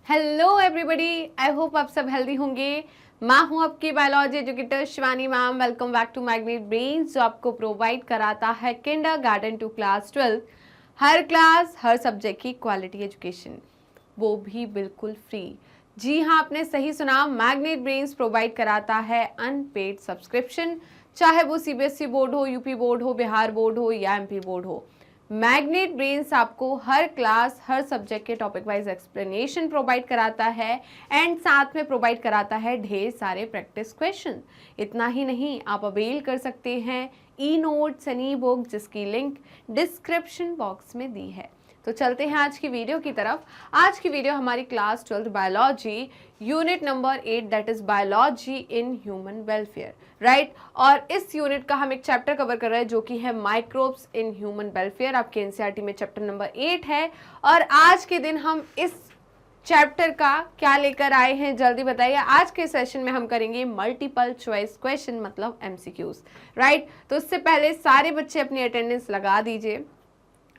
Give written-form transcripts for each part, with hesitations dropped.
Hello everybody, I hope आप सब healthy होंगे। मैं हूं आपकी biology educator Shivani ma'am. Welcome back to Magnet Brains, जो आपको प्रोवाइड कराता है किंडरगार्टन टू क्लास 12 हर क्लास हर सब्जेक्ट की क्वालिटी एजुकेशन, वो भी बिल्कुल फ्री। जी हाँ, आपने सही सुना, मैग्नेट ब्रेन्स प्रोवाइड कराता है अनपेड सब्सक्रिप्शन, चाहे वो सीबीएसई बोर्ड हो, यूपी बोर्ड हो, बिहार बोर्ड हो या एमपी बोर्ड हो। मैग्नेट ब्रेन्स आपको हर क्लास हर सब्जेक्ट के टॉपिक वाइज एक्सप्लेनेशन प्रोवाइड कराता है एंड साथ में प्रोवाइड कराता है ढेर सारे प्रैक्टिस क्वेश्चन। इतना ही नहीं, आप अवेल कर सकते हैं e notes and E book, जिसकी लिंक डिस्क्रिप्शन बॉक्स में दी है। तो चलते हैं आज की वीडियो की तरफ। आज की वीडियो हमारी class 12 biology unit number 8, that is biology in human welfare, right. और इस यूनिट का हम एक चैप्टर कवर कर रहे हैं जो कि है माइक्रोब्स इन ह्यूमन वेलफेयर। आपके एनसीईआरटी में चैप्टर नंबर 8 है। और आज के दिन हम इस चैप्टर का क्या लेकर आए हैं, जल्दी बताइए। आज के सेशन में हम करेंगे मल्टीपल चॉइस क्वेश्चन, मतलब एमसीक्यूज, राइट। तो उससे पहले सारे बच्चे अपनी अटेंडेंस लगा दीजिए।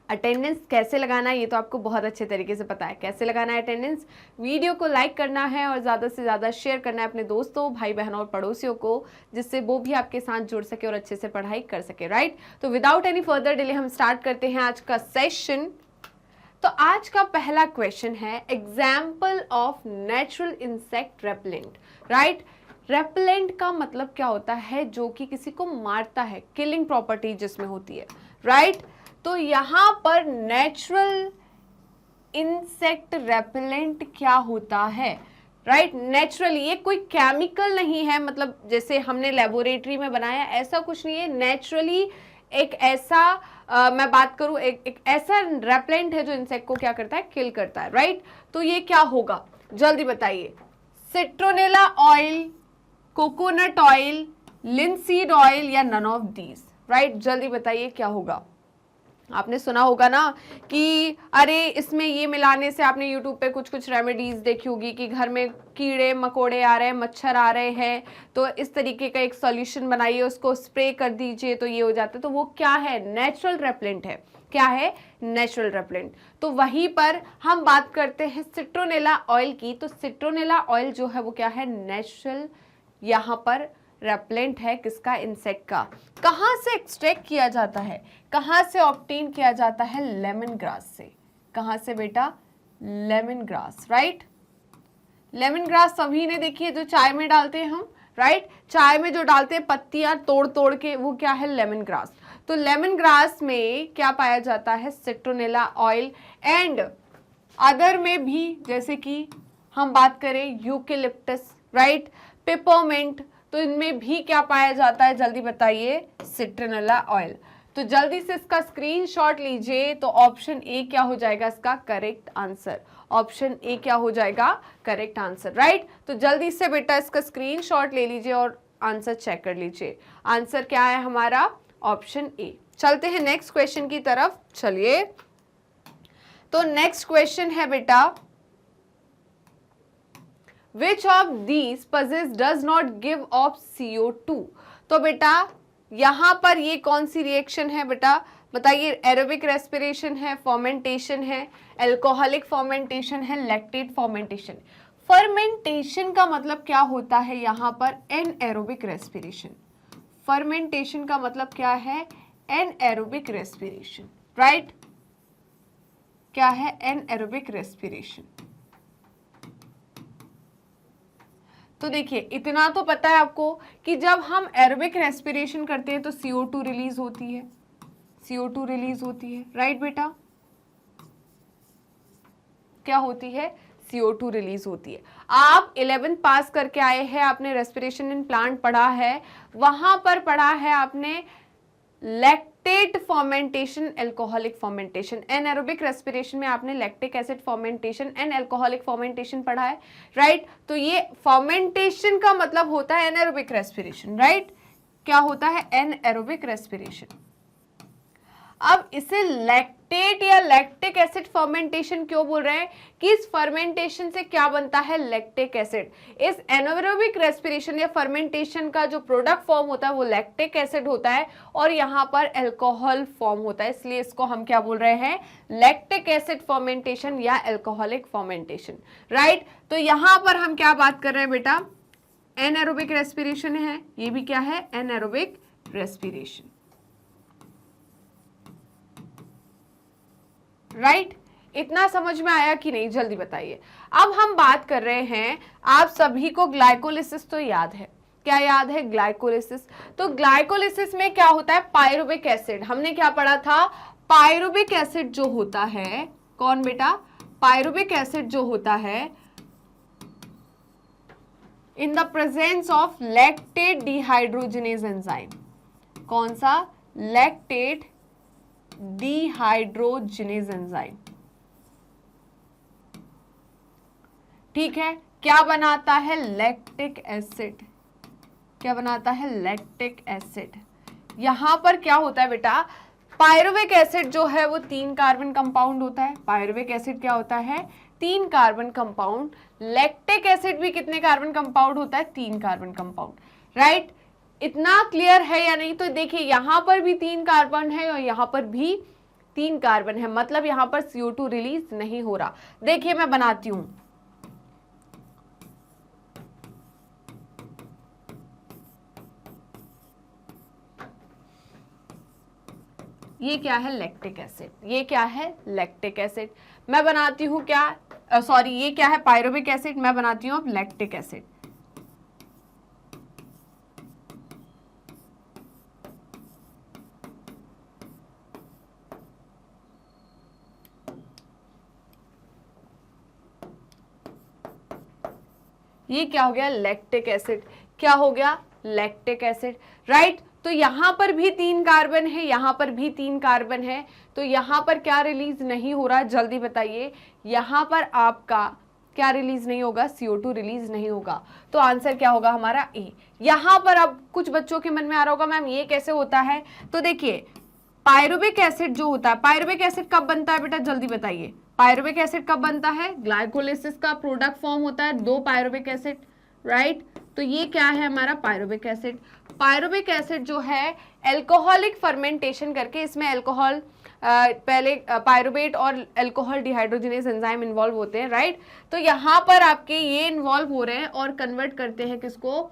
अटेंडेंस कैसे लगाना है ये तो आपको बहुत अच्छे तरीके से पता है। कैसे लगाना है अटेंडेंस? वीडियो को लाइक करना है और ज़्यादा से ज़्यादा शेयर करना है अपने दोस्तों, भाई बहनों और पड़ोसियों को, जिससे वो भी आपके साथ जुड़ सके और अच्छे से पढ़ाई कर सके, राइट। तो विदाउट एनी फर्दर डिले हम स्टार्ट करते हैं आज का सेशन। तो आज का पहला क्वेश्चन है example of natural insect repellent, right. Repellent का मतलब क्या होता है? जो कि किसी को मारता है, किलिंग प्रॉपर्टी जिसमें होती है, राइट। तो यहां पर नेचुरल इंसेक्ट रेपेलेंट क्या होता है, राइट। नेचुरली, ये कोई केमिकल नहीं है, मतलब जैसे हमने लेबोरेटरी में बनाया ऐसा कुछ नहीं है। नेचुरली एक ऐसा मैं बात करूं, एक ऐसा रेपेलेंट है जो इंसेक्ट को क्या करता है, किल करता है, राइट। तो ये क्या होगा, जल्दी बताइए। Citronella oil, coconut oil, linseed oil या नन ऑफ दीज, राइट। जल्दी बताइए क्या होगा। आपने सुना होगा ना कि अरे इसमें ये मिलाने से, आपने यूट्यूब पे कुछ कुछ रेमेडीज देखी होगी कि घर में कीड़े मकोड़े आ रहे हैं, मच्छर आ रहे हैं, तो इस तरीके का एक सॉल्यूशन बनाइए, उसको स्प्रे कर दीजिए तो ये हो जाता है। तो वो क्या है? नेचुरल रेपेलेंट है। क्या है? Natural repellent. तो वहीं पर हम बात करते हैं सिट्रोनेला ऑयल की। तो सिट्रोनेला ऑयल जो है वो क्या है? नेचुरल यहाँ पर रेपेलेंट है। किसका? इंसेक्ट का। कहाँ से एक्सट्रैक्ट किया जाता है, कहाँ से ऑब्टेन किया जाता है? लेमन ग्रास से। कहाँ से बेटा? Lemon grass, right. Lemon grass सभी ने देखी है, जो चाय में डालते हैं हम, राइट। चाय में जो डालते हैं पत्तियां तोड़ तोड़ के, वो क्या है? Lemon grass. तो लेमन ग्रास में क्या पाया जाता है? Citronella oil. एंड अदर में भी, जैसे कि हम बात करें यूकेलिप्टस, राइट, पेपरमेंट, तो इनमें भी क्या पाया जाता है? जल्दी बताइए। Citronella oil. तो जल्दी से इसका स्क्रीनशॉट लीजिए। तो ऑप्शन ए क्या हो जाएगा इसका करेक्ट आंसर? ऑप्शन ए क्या हो जाएगा करेक्ट आंसर, राइट। तो जल्दी से बेटा इसका स्क्रीनशॉट ले लीजिए और आंसर चेक कर लीजिए। आंसर क्या है हमारा? Option A. चलते हैं नेक्स्ट क्वेश्चन की तरफ, चलिए। तो नेक्स्ट क्वेश्चन है बेटा, Which of these process does not give off CO2? तो बेटा यहां पर ये कौन सी रिएक्शन है बेटा, बताइए। एरोबिक रेस्पिरेशन है, फर्मेंटेशन है, एल्कोहलिक फर्मेंटेशन है, लैक्टेट फर्मेंटेशन। फर्मेंटेशन का मतलब क्या होता है यहां पर? Anaerobic respiration. फर्मेंटेशन का मतलब क्या है? Anaerobic respiration, right. क्या है? Anaerobic respiration. तो देखिए, इतना तो पता है आपको कि जब हम एरोबिक रेस्पिरेशन करते हैं तो CO2 रिलीज होती है, CO2 रिलीज होती है, राइट बेटा। क्या होती है? CO2 रिलीज होती है। आप 11th पास करके आए हैं, आपने रेस्पिरेशन इन प्लांट पढ़ा है, वहां पर पढ़ा है आपने lactate fermentation, alcoholic fermentation. Anaerobic respiration में आपने lactic acid fermentation and alcoholic fermentation पढ़ा है, राइट। तो ये फर्मेंटेशन का मतलब होता है एनारोबिक रेस्पिरेशन, राइट। क्या होता है? Anaerobic respiration. अब इसे लैक्टेट लैक्टेट या लैक्टिक एसिड फर्मेंटेशन क्यों बोल रहे हैं कि इस फर्मेंटेशन से क्या बनता है, लैक्टिक एसिड। इस एनाएरोबिक रेस्पिरेशन या फर्मेंटेशन का जो प्रोडक्ट फॉर्म होता है वो लैक्टिक एसिड होता है और यहाँ पर एल्कोहल फॉर्म होता है, इसलिए इसको हम क्या बोल रहे हैं, लैक्टिक एसिड फर्मेंटेशन या एल्कोहलिक फर्मेंटेशन, राइट। तो यहाँ पर हम क्या बात कर रहे हैं बेटा, एनाएरोबिक रेस्पिरेशन है, ये भी क्या है, एनाएरोबिक रेस्पिरेशन, राइट। इतना समझ में आया कि नहीं, जल्दी बताइए। अब हम बात कर रहे हैं, आप सभी को ग्लाइकोलिसिस तो याद है, क्या याद है, ग्लाइकोलिसिस। तो ग्लाइकोलिसिस में क्या होता है, पायरुविक एसिड, हमने क्या पढ़ा था, पायरुविक एसिड जो होता है, कौन बेटा, पायरुविक एसिड जो होता है in the presence of lactate dehydrogenase enzyme, कौन सा, लैक्टेट डिहाइड्रोजिनेज एंजाइम, ठीक है, क्या बनाता है, लैक्टिक एसिड, क्या बनाता है, लैक्टिक एसिड। यहां पर क्या होता है बेटा, पायरुविक एसिड जो है वो 3 कार्बन कंपाउंड होता है, पायरुविक एसिड क्या होता है, 3 कार्बन कंपाउंड, लैक्टिक एसिड भी कितने कार्बन कंपाउंड होता है, 3 कार्बन कंपाउंड, राइट। इतना क्लियर है या नहीं, तो देखिए यहां पर भी 3 कार्बन है और यहां पर भी 3 कार्बन है, मतलब यहां पर CO2 रिलीज नहीं हो रहा। देखिए मैं बनाती हूं, ये क्या है, लैक्टिक एसिड, ये क्या है, लैक्टिक एसिड। मैं बनाती हूं क्या, सॉरी ये क्या है, पायरुविक एसिड, मैं बनाती हूं अब लैक्टिक एसिड। ये क्या हो गया, लैक्टिक एसिड, क्या हो गया, लैक्टिक एसिड, राइट। तो यहां पर भी 3 कार्बन है, यहां पर भी 3 कार्बन है, तो यहां पर क्या रिलीज नहीं हो रहा, जल्दी बताइए, यहां पर आपका क्या रिलीज नहीं होगा, CO2 रिलीज नहीं होगा, तो आंसर क्या होगा हमारा, ए। यहां पर अब कुछ बच्चों के मन में आ रहा होगा मैम ये कैसे होता है, तो देखिए पायरुविक एसिड जो होता है, पायरुविक एसिड कब बनता है बेटा, जल्दी बताइए, पायरुविक एसिड कब बनता है, ग्लाइकोलिसिस का प्रोडक्ट फॉर्म होता है 2 पायरुविक एसिड, राइट। तो ये क्या है हमारा, पायरुविक एसिड। पायरुविक एसिड जो है एल्कोहलिक फर्मेंटेशन करके, इसमें एल्कोहल पहले पायरुवेट और एल्कोहल डिहाइड्रोजिनेज एंजाइम इन्वॉल्व होते हैं, राइट। तो यहाँ पर आपके ये इन्वॉल्व हो रहे हैं और कन्वर्ट करते हैं किसको,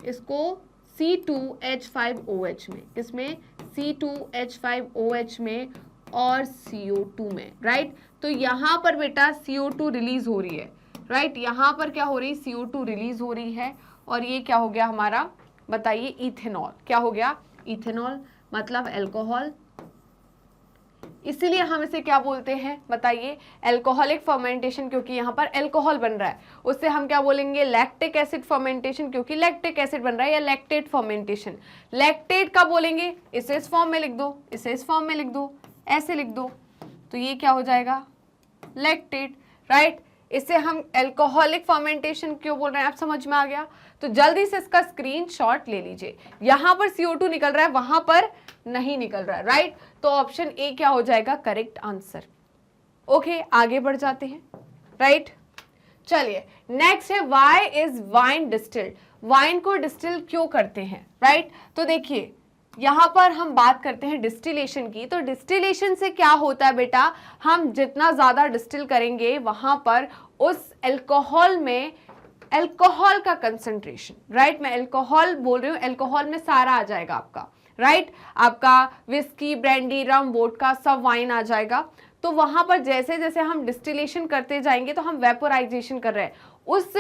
इसको C2H5OH में, किसमें, C2H5OH में और CO2 में, राइट। तो यहाँ पर बेटा CO2 रिलीज हो रही है, राइट, यहाँ पर क्या हो रही है, CO2 रिलीज हो रही है और ये क्या हो गया हमारा, बताइए, इथेनॉल, क्या हो गया, इथेनॉल, मतलब एल्कोहल, इसीलिए हम इसे क्या बोलते हैं, बताइए, एल्कोहलिक फर्मेंटेशन, क्योंकि यहाँ पर एल्कोहल बन रहा है। उससे हम क्या बोलेंगे, लैक्टिक एसिड फर्मेंटेशन, क्योंकि लैक्टिक एसिड बन रहा है, या लैक्टेट फर्मेंटेशन। लैक्टेट का बोलेंगे, इसे इस फॉर्म में लिख दो, इसे इस फॉर्म में लिख दो, ऐसे लिख दो, तो ये क्या हो जाएगा, लैक्टेट, राइट। इसे हम एल्कोहलिक फर्मेंटेशन क्यों बोल रहे हैं, आप समझ में आ गया। तो जल्दी से इसका स्क्रीनशॉट ले लीजिए, यहां पर CO2 निकल रहा है, वहां पर नहीं निकल रहा है, राइट। तो ऑप्शन ए क्या हो जाएगा, करेक्ट आंसर। ओके, आगे बढ़ जाते हैं, राइट। चलिए नेक्स्ट है, why is wine distilled, wine को डिस्टिल क्यों करते हैं, राइट। तो देखिए यहां पर हम बात करते हैं डिस्टिलेशन की, तो डिस्टिलेशन से क्या होता है बेटा, हम जितना ज्यादा डिस्टिल करेंगे वहां पर उस एल्कोहल में, एल्कोहल का कंसंट्रेशन, राइट, मैं एल्कोहल बोल रही हूँ, एल्कोहल में सारा आ जाएगा आपका, राइट, आपका विस्की, ब्रांडी, रम, वोडका, सब वाइन आ जाएगा। तो वहां पर जैसे जैसे हम डिस्टिलेशन करते जाएंगे तो हम वेपोराइजेशन कर रहे हैं उस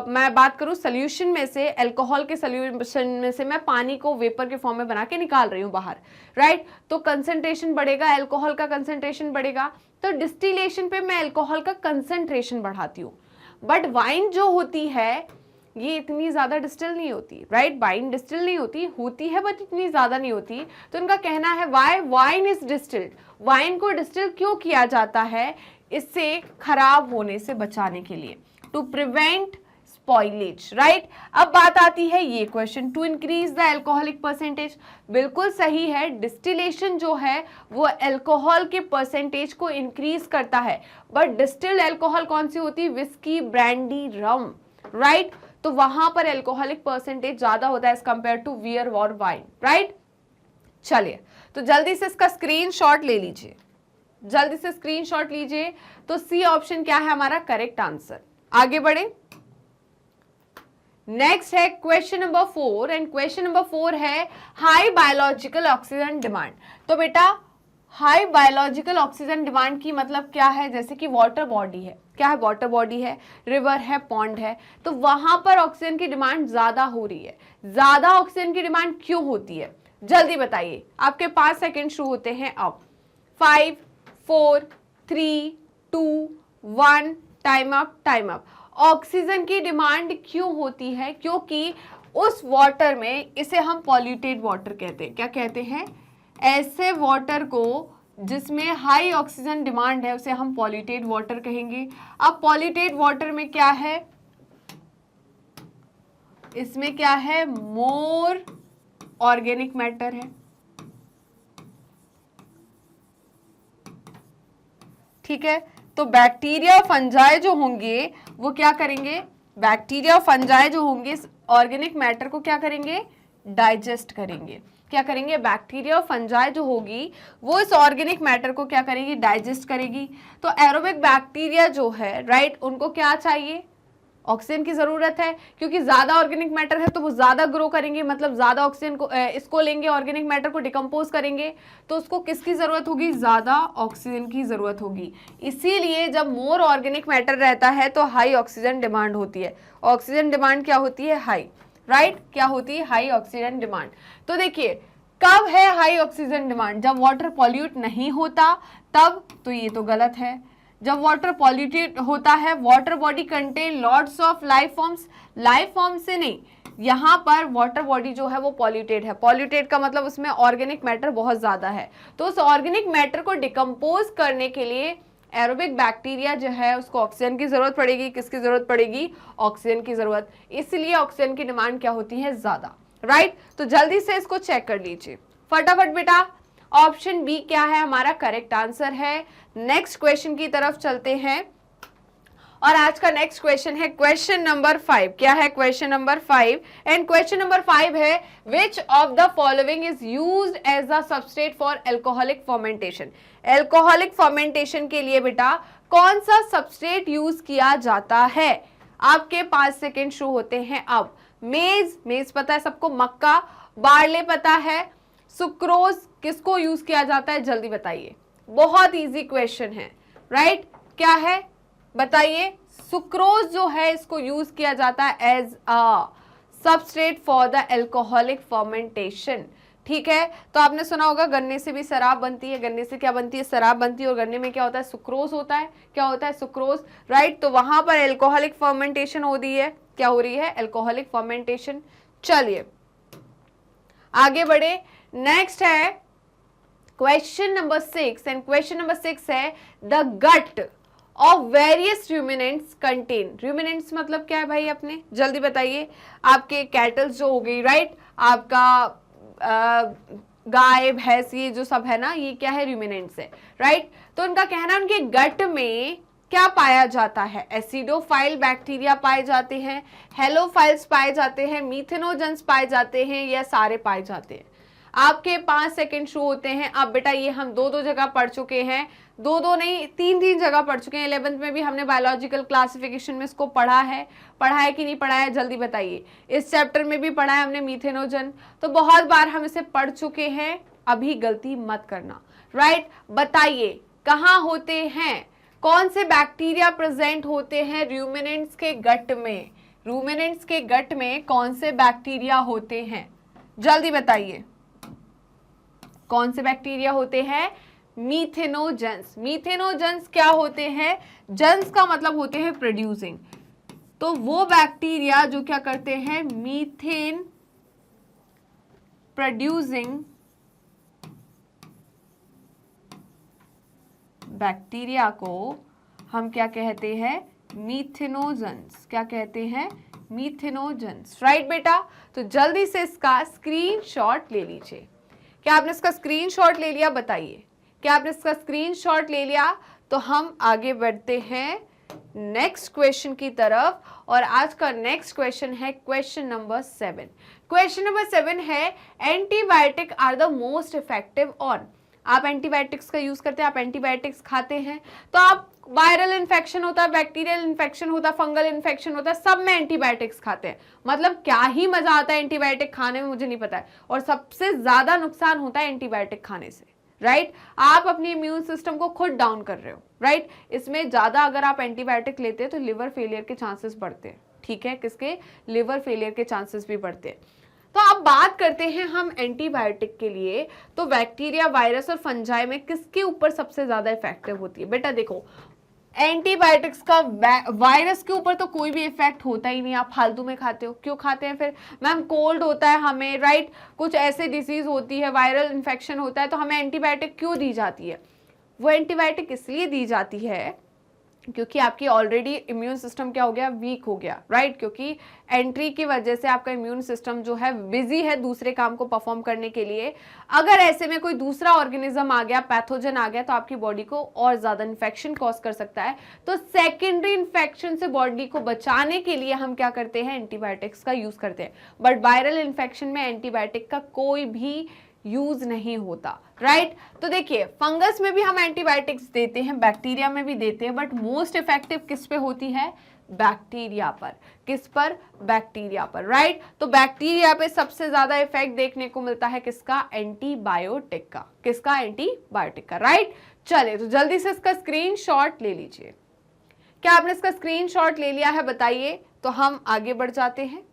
मैं बात करूं सोल्यूशन में से, एल्कोहल के सोल्यूशन में से मैं पानी को वेपर के फॉर्म में बना के निकाल रही हूं बाहर, राइट। तो कंसंट्रेशन बढ़ेगा, एल्कोहल का कंसंट्रेशन बढ़ेगा, तो डिस्टिलेशन पे मैं एल्कोहल का कंसंट्रेशन बढ़ाती हूँ। बट वाइन जो होती है ये इतनी ज्यादा डिस्टिल नहीं होती, राइट, वाइन डिस्टिल नहीं होती है बट इतनी ज्यादा नहीं होती। तो इनका कहना है why wine is distilled, wine को डिस्टिल क्यों किया जाता है, इससे खराब होने से बचाने के लिए, टू प्रिवेंट स्पॉइलेज, राइट। अब बात आती है ये question, to increase the alcoholic percentage, बिल्कुल सही है, डिस्टिलेशन जो है वो एल्कोहल के परसेंटेज को इंक्रीज करता है, बट डिस्टिल्ड एल्कोहल कौन सी होती है, विस्की, ब्रांडी, रम, राइट, तो वहां पर एल्कोहलिक परसेंटेज ज्यादा होता है एज कंपेयर टू बियर और वाइन, राइट। चलिए तो जल्दी से इसका स्क्रीनशॉट ले लीजिए, जल्दी से स्क्रीनशॉट लीजिए। तो सी ऑप्शन क्या है हमारा करेक्ट आंसर। आगे बढ़े, नेक्स्ट है question number 4 and question number 4 है हाई बायोलॉजिकल ऑक्सीजन डिमांड। तो बेटा हाई बायोलॉजिकल ऑक्सीजन डिमांड की मतलब क्या है, जैसे कि वाटर बॉडी है, क्या है, वाटर बॉडी है, रिवर है, पॉन्ड है, तो वहां पर ऑक्सीजन की डिमांड ज्यादा हो रही है। ज्यादा ऑक्सीजन की डिमांड क्यों होती है, जल्दी बताइए, आपके 5 सेकेंड शुरू होते हैं अब। 5 4 3 2 1, time up, time up. Oxygen की डिमांड क्यों होती है, क्योंकि उस वाटर में, इसे हम पॉल्यूटेड वाटर कहते हैं, क्या कहते हैं, ऐसे वाटर को जिसमें हाई ऑक्सीजन डिमांड है उसे हम पॉल्यूटेड वाटर कहेंगे। अब पॉल्यूटेड वाटर में क्या है, इसमें क्या है, मोर ऑर्गेनिक मैटर है, ठीक है। तो बैक्टीरिया फंजाई जो होंगे वो क्या करेंगे, बैक्टीरिया फंजाई जो होंगे ऑर्गेनिक मैटर को क्या करेंगे, डाइजेस्ट करेंगे, क्या करेंगे, बैक्टीरिया फंजाई जो होगी वो इस ऑर्गेनिक मैटर को क्या करेगी, डाइजेस्ट करेगी। तो एरोबिक बैक्टीरिया जो है, राइट, उनको क्या चाहिए, ऑक्सीजन की जरूरत है, क्योंकि ज्यादा ऑर्गेनिक मैटर है तो वो ज्यादा ग्रो करेंगे, मतलब ज्यादा ऑक्सीजन को इसको लेंगे, ऑर्गेनिक मैटर को डिकम्पोज करेंगे, तो उसको किसकी जरूरत होगी, ज्यादा ऑक्सीजन की जरूरत होगी। इसीलिए जब मोर ऑर्गेनिक मैटर रहता है तो हाई ऑक्सीजन डिमांड होती है। ऑक्सीजन डिमांड क्या होती है, हाई, राइट, क्या होती है, हाई ऑक्सीजन डिमांड। तो देखिए कब है हाई ऑक्सीजन डिमांड, जब वाटर पॉल्यूट नहीं होता तब, तो ये तो गलत है। जब वाटर पॉल्यूटेड होता है, water body contain lots of life forms, life form से नहीं, यहाँ पर वाटर बॉडी जो है वो पॉल्यूटेड है। पॉल्यूटेड का मतलब उसमें ऑर्गेनिक मैटर बहुत ज्यादा है, तो उस ऑर्गेनिक मैटर को डिकम्पोज करने के लिए एरोबिक बैक्टीरिया जो है उसको ऑक्सीजन की जरूरत पड़ेगी, किसकी जरूरत पड़ेगी, ऑक्सीजन की जरूरत, इसलिए ऑक्सीजन की डिमांड क्या होती है, ज्यादा, राइट। तो जल्दी से इसको चेक कर लीजिए फटाफट बेटा, ऑप्शन बी क्या है हमारा करेक्ट आंसर है। नेक्स्ट क्वेश्चन की तरफ चलते हैं, और आज का नेक्स्ट क्वेश्चन है क्वेश्चन नंबर 5। क्या है question number 5, and question number 5 है which of the following is used as a substrate for alcoholic fermentation. Alcoholic fermentation के लिए बेटा कौन सा सबस्ट्रेट यूज किया जाता है, आपके 5 सेकेंड शुरू होते हैं अब। मेज, मेज पता है सबको, मक्का, बार्ले पता है, सुक्रोज किसको यूज किया जाता है, जल्दी बताइए, बहुत इजी क्वेश्चन है, राइट, क्या है बताइए, सुक्रोज जो है इसको यूज किया जाता है as a substrate for the alcoholic fermentation, ठीक है। तो आपने सुना होगा गन्ने से भी शराब बनती है, गन्ने से क्या बनती है, शराब बनती है, और गन्ने में क्या होता है, सुक्रोज होता है, क्या होता है, सुक्रोज, राइट। तो वहां पर एल्कोहलिक फर्मेंटेशन हो रही है, क्या हो रही है, एल्कोहलिक फर्मेंटेशन। चलिए आगे बढ़े, नेक्स्ट है question number 6, and question number 6 है the gut of various ruminants contain. Ruminants मतलब क्या है भाई, अपने जल्दी बताइए, आपके कैटल्स जो हो गई, राइट, आपका गाय भैंस ये जो सब है ना, ये क्या है, रूमिनेंट्स है, राइट। तो उनका कहना है उनके गट में क्या पाया जाता है, एसिडोफाइल बैक्टीरिया पाए जाते हैं, हेलोफाइल्स पाए जाते हैं, मीथेनोजेंस पाए जाते हैं, या सारे पाए जाते हैं। आपके 5 सेकेंड शुरू होते हैं अब बेटा। ये हम दो जगह पढ़ चुके हैं, दो नहीं तीन जगह पढ़ चुके हैं। 11th में भी हमने बायोलॉजिकल क्लासिफिकेशन में इसको पढ़ा है कि नहीं पढ़ा है, जल्दी बताइए। इस चैप्टर में भी पढ़ा है हमने मीथेनोजन, तो बहुत बार हम इसे पढ़ चुके हैं, अभी गलती मत करना, राइट। बताइए कहाँ होते हैं, कौन से बैक्टीरिया प्रेजेंट होते हैं रूमिनेंट्स के गट में, रूमिनेंट्स के गट में कौन से बैक्टीरिया होते हैं, जल्दी बताइए, कौन से बैक्टीरिया होते हैं, मीथेनोजेंस। मीथेनोजेंस क्या होते हैं, जेंस का मतलब होते हैं प्रोड्यूसिंग, तो वो बैक्टीरिया जो क्या करते हैं, मीथेन प्रोड्यूसिंग बैक्टीरिया को हम क्या कहते हैं, मीथेनोजेंस, क्या कहते हैं, मीथेनोजेंस, राइट बेटा। तो जल्दी से इसका स्क्रीनशॉट ले लीजिए। क्या आपने इसका स्क्रीनशॉट ले लिया, बताइए, क्या आपने इसका स्क्रीनशॉट ले लिया? तो हम आगे बढ़ते हैं नेक्स्ट क्वेश्चन की तरफ, और आज का नेक्स्ट क्वेश्चन है क्वेश्चन नंबर 7। क्वेश्चन नंबर 7 है antibiotic are the most effective on. आप एंटीबायोटिक्स का यूज करते हैं, आप एंटीबायोटिक्स खाते हैं, तो आप वायरल इन्फेक्शन होता है, बैक्टीरियल इन्फेक्शन होता है, फंगल इन्फेक्शन होता है, सब में एंटीबायोटिक्स खाते हैं। मतलब क्या ही मजा आता है एंटीबायोटिक खाने में, मुझे नहीं पता है। और सबसे ज्यादा नुकसान होता है एंटीबायोटिक खाने से, राइट। आप अपनी इम्यून सिस्टम को खुद डाउन कर रहे हो, राइट। इसमें ज्यादा अगर आप एंटीबायोटिक लेते हैं तो लिवर फेलियर के चांसेस बढ़ते हैं, ठीक है, किसके, लिवर फेलियर के चांसेस भी बढ़ते हैं। तो अब बात करते हैं हम एंटीबायोटिक के लिए, तो बैक्टीरिया, वायरस और फंजाई में किसके ऊपर सबसे ज्यादा इफेक्टिव होती है? बेटा देखो, एंटीबायोटिक्स का वायरस के ऊपर तो कोई भी इफेक्ट होता ही नहीं, आप फालतू में खाते हो। क्यों खाते हैं फिर? मैम कोल्ड होता है हमें, राइट, कुछ ऐसे डिसीज होती है, वायरल इन्फेक्शन होता है, तो हमें एंटीबायोटिक क्यों दी जाती है? वो एंटीबायोटिक इसलिए दी जाती है क्योंकि आपकी ऑलरेडी इम्यून सिस्टम क्या हो गया, वीक हो गया, राइट। क्योंकि एंट्री की वजह से आपका इम्यून सिस्टम जो है बिजी है दूसरे काम को परफॉर्म करने के लिए। अगर ऐसे में कोई दूसरा ऑर्गेनिज्म आ गया, पैथोजन आ गया, तो आपकी बॉडी को और ज्यादा इन्फेक्शन कॉज कर सकता है। तो सेकेंडरी इन्फेक्शन से बॉडी को बचाने के लिए हम क्या करते हैं, एंटीबायोटिक्स का यूज करते हैं। बट वायरल इन्फेक्शन में एंटीबायोटिक का कोई भी यूज नहीं होता, राइट। तो देखिए, फंगस में भी हम एंटीबायोटिक्स देते हैं, बैक्टीरिया में भी देते हैं, बट मोस्ट इफेक्टिव किस पे होती है? बैक्टीरिया पर। किस पर? बैक्टीरिया पर, राइट। तो बैक्टीरिया पे सबसे ज्यादा इफेक्ट देखने को मिलता है किसका? एंटीबायोटिक का। किसका? एंटीबायोटिक का, राइट। चलिए, तो जल्दी से इसका स्क्रीनशॉट ले लीजिए। क्या आपने इसका स्क्रीनशॉट ले लिया है, बताइए, तो हम आगे बढ़ जाते हैं।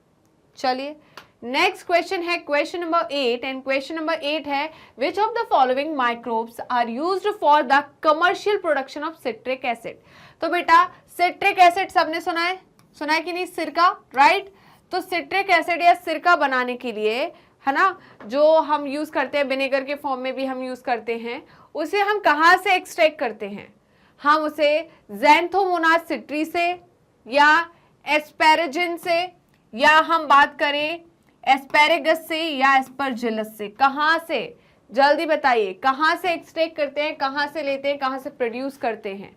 चलिए, नेक्स्ट क्वेश्चन है question number 8, and question number 8 है which of the following microbes are used for the commercial production of citric acid. तो बेटा सिट्रिक एसिड सबने सुना है कि नहीं? सिरका, राइट। तो सिट्रिक एसिड या सिरका बनाने के लिए, है ना, जो हम यूज करते हैं, विनेगर के फॉर्म में भी हम यूज करते हैं, उसे हम कहाँ से एक्सट्रैक्ट करते हैं? हम उसे ज़ैंथोमोनास सिट्री से, या एस्पैराजिन से, या हम बात करें एस्पैरेगस से, या एस्परजिलस से। कहां से? जल्दी बताइए, कहां से एक्सट्रैक्ट करते हैं, कहां से लेते हैं, कहां से प्रोड्यूस करते हैं?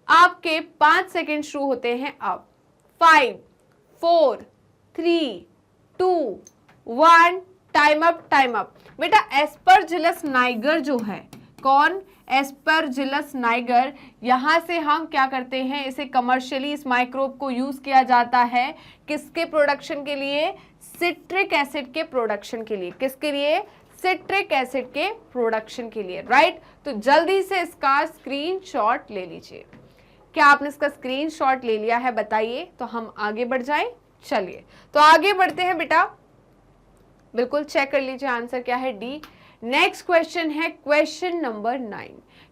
आपके 5 सेकेंड शुरू होते हैं अब। 5 4 3 2 1, टाइम अप, टाइम अप। बेटा एस्परजिलस नाइगर जो है, कौन? एस्परजिलस नाइगर, यहां से हम क्या करते हैं, इसे कमर्शियली, इस माइक्रोब को यूज किया जाता है किसके प्रोडक्शन के लिए? सिट्रिक एसिड के प्रोडक्शन के लिए। किसके लिए? सिट्रिक एसिड के प्रोडक्शन के लिए, राइट। तो जल्दी से इसका स्क्रीनशॉट ले लीजिए। क्या आपने इसका स्क्रीनशॉट ले लिया है, बताइए, तो हम आगे बढ़ जाएं। चलिए, तो आगे बढ़ते हैं बेटा, बिल्कुल चेक कर लीजिए आंसर क्या है, डी। नेक्स्ट क्वेश्चन है क्वेश्चन नंबर 9।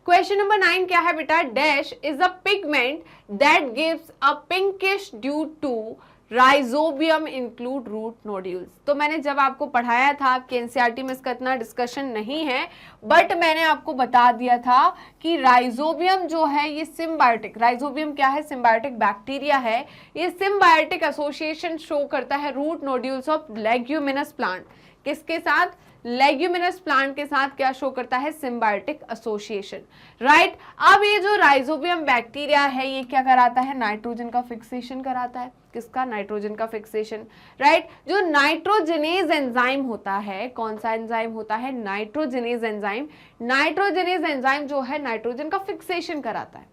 क्वेश्चन नंबर 9 क्या है बेटा? Dash is a pigment that gives a pinkish due to rhizobium include root nodules. तो मैंने जब आपको पढ़ाया था, आपके एनसीईआरटी में इसका इतना डिस्कशन नहीं है, बट मैंने आपको बता दिया था कि राइजोबियम जो है ये सिम्बायोटिक, राइजोबियम क्या है? सिम्बायोटिक बैक्टीरिया है। ये सिम्बायोटिक एसोसिएशन शो करता है root nodules of leguminous plant. किसके साथ? लेग्यूमिनस प्लांट के साथ क्या शो करता है? Symbiotic association, right. अब ये जो राइजोबियम बैक्टीरिया है, ये क्या कराता है? नाइट्रोजन का फिक्सेशन कराता है। किसका? नाइट्रोजन का फिक्सेशन, राइट। जो नाइट्रोजनेज एंजाइम होता है, कौन सा एंजाइम होता है? Nitrogenase enzyme. नाइट्रोजनेज एंजाइम जो है नाइट्रोजन का फिक्सेशन कराता है,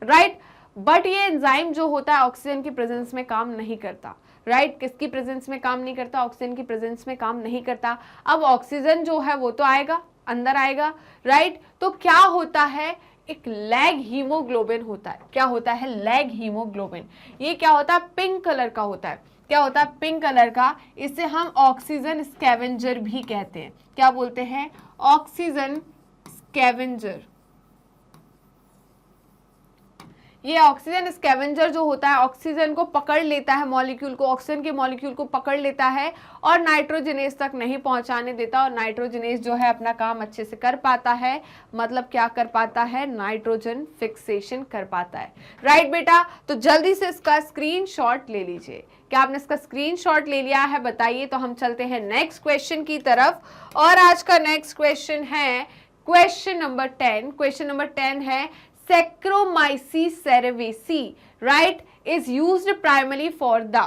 राइट। बट ये एंजाइम जो होता है ऑक्सीजन की प्रेजेंस में काम नहीं करता, राइट। किसकी प्रेजेंस में काम नहीं करता? ऑक्सीजन की प्रेजेंस में काम नहीं करता। अब ऑक्सीजन जो है वो तो आएगा, अंदर आएगा, राइट। तो क्या होता है? एक लैग हीमोग्लोबिन होता है। क्या होता है? Lag haemoglobin. ये क्या होता है? पिंक कलर का होता है। क्या होता है? पिंक कलर का। इसे हम ऑक्सीजन स्कैवेंजर भी कहते हैं। क्या बोलते हैं? Oxygen scavenger. ये ऑक्सीजन स्कैवेंजर जो होता है ऑक्सीजन को पकड़ लेता है, मॉलिक्यूल को, ऑक्सीजन के मॉलिक्यूल को पकड़ लेता है और नाइट्रोजनेस तक नहीं पहुंचाने देता, और नाइट्रोजनेस जो है अपना काम अच्छे से कर पाता है, मतलब क्या कर पाता है, नाइट्रोजन फिक्सेशन कर पाता है। राइट बेटा, तो जल्दी से इसका स्क्रीनशॉट ले लीजिए। क्या आपने इसका स्क्रीनशॉट ले लिया है बताइए। तो हम चलते हैं नेक्स्ट क्वेश्चन की तरफ, और आज का नेक्स्ट क्वेश्चन है क्वेश्चन नंबर 10। क्वेश्चन नंबर 10 है Saccharomyces cerevisiae, right, is used primarily for the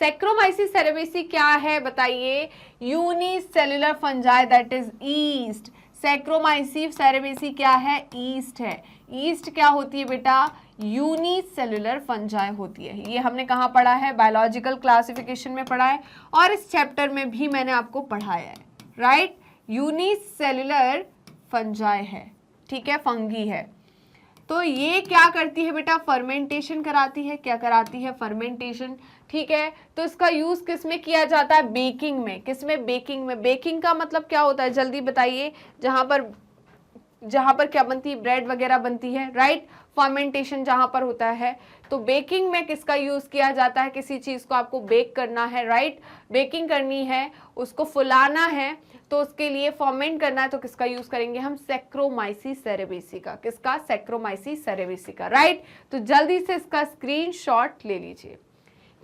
Saccharomyces cerevisiae क्या है बताइए, unicellular fungi that is east. Saccharomyces cerevisiae क्या है, ईस्ट है। ईस्ट क्या होती है बेटा, यूनिसेलुलर फंजाई होती है। ये हमने कहाँ पढ़ा है, बायोलॉजिकल क्लासिफिकेशन में पढ़ा है, और इस चैप्टर में भी मैंने आपको पढ़ाया है। राइट, यूनिसेलुलर फंजाई है, ठीक है, फंगी है। तो ये क्या करती है बेटा, फर्मेंटेशन कराती है। क्या कराती है, फर्मेंटेशन, ठीक है। तो इसका यूज किस में किया जाता है, बेकिंग में। किस में, बेकिंग में। बेकिंग का मतलब क्या होता है, जल्दी बताइए। जहां पर क्या बनती है, ब्रेड वगैरह बनती है, राइट। फर्मेंटेशन जहां पर होता है, तो बेकिंग में किसका यूज किया जाता है, किसी चीज को आपको बेक करना है, राइट, बेकिंग करनी है, उसको फुलाना है, तो उसके लिए फर्मेंट करना है, तो किसका यूज करेंगे हम, Saccharomyces cerevisiae का। किसका, Saccharomyces cerevisiae का, राइट। तो जल्दी से इसका स्क्रीनशॉट ले लीजिए।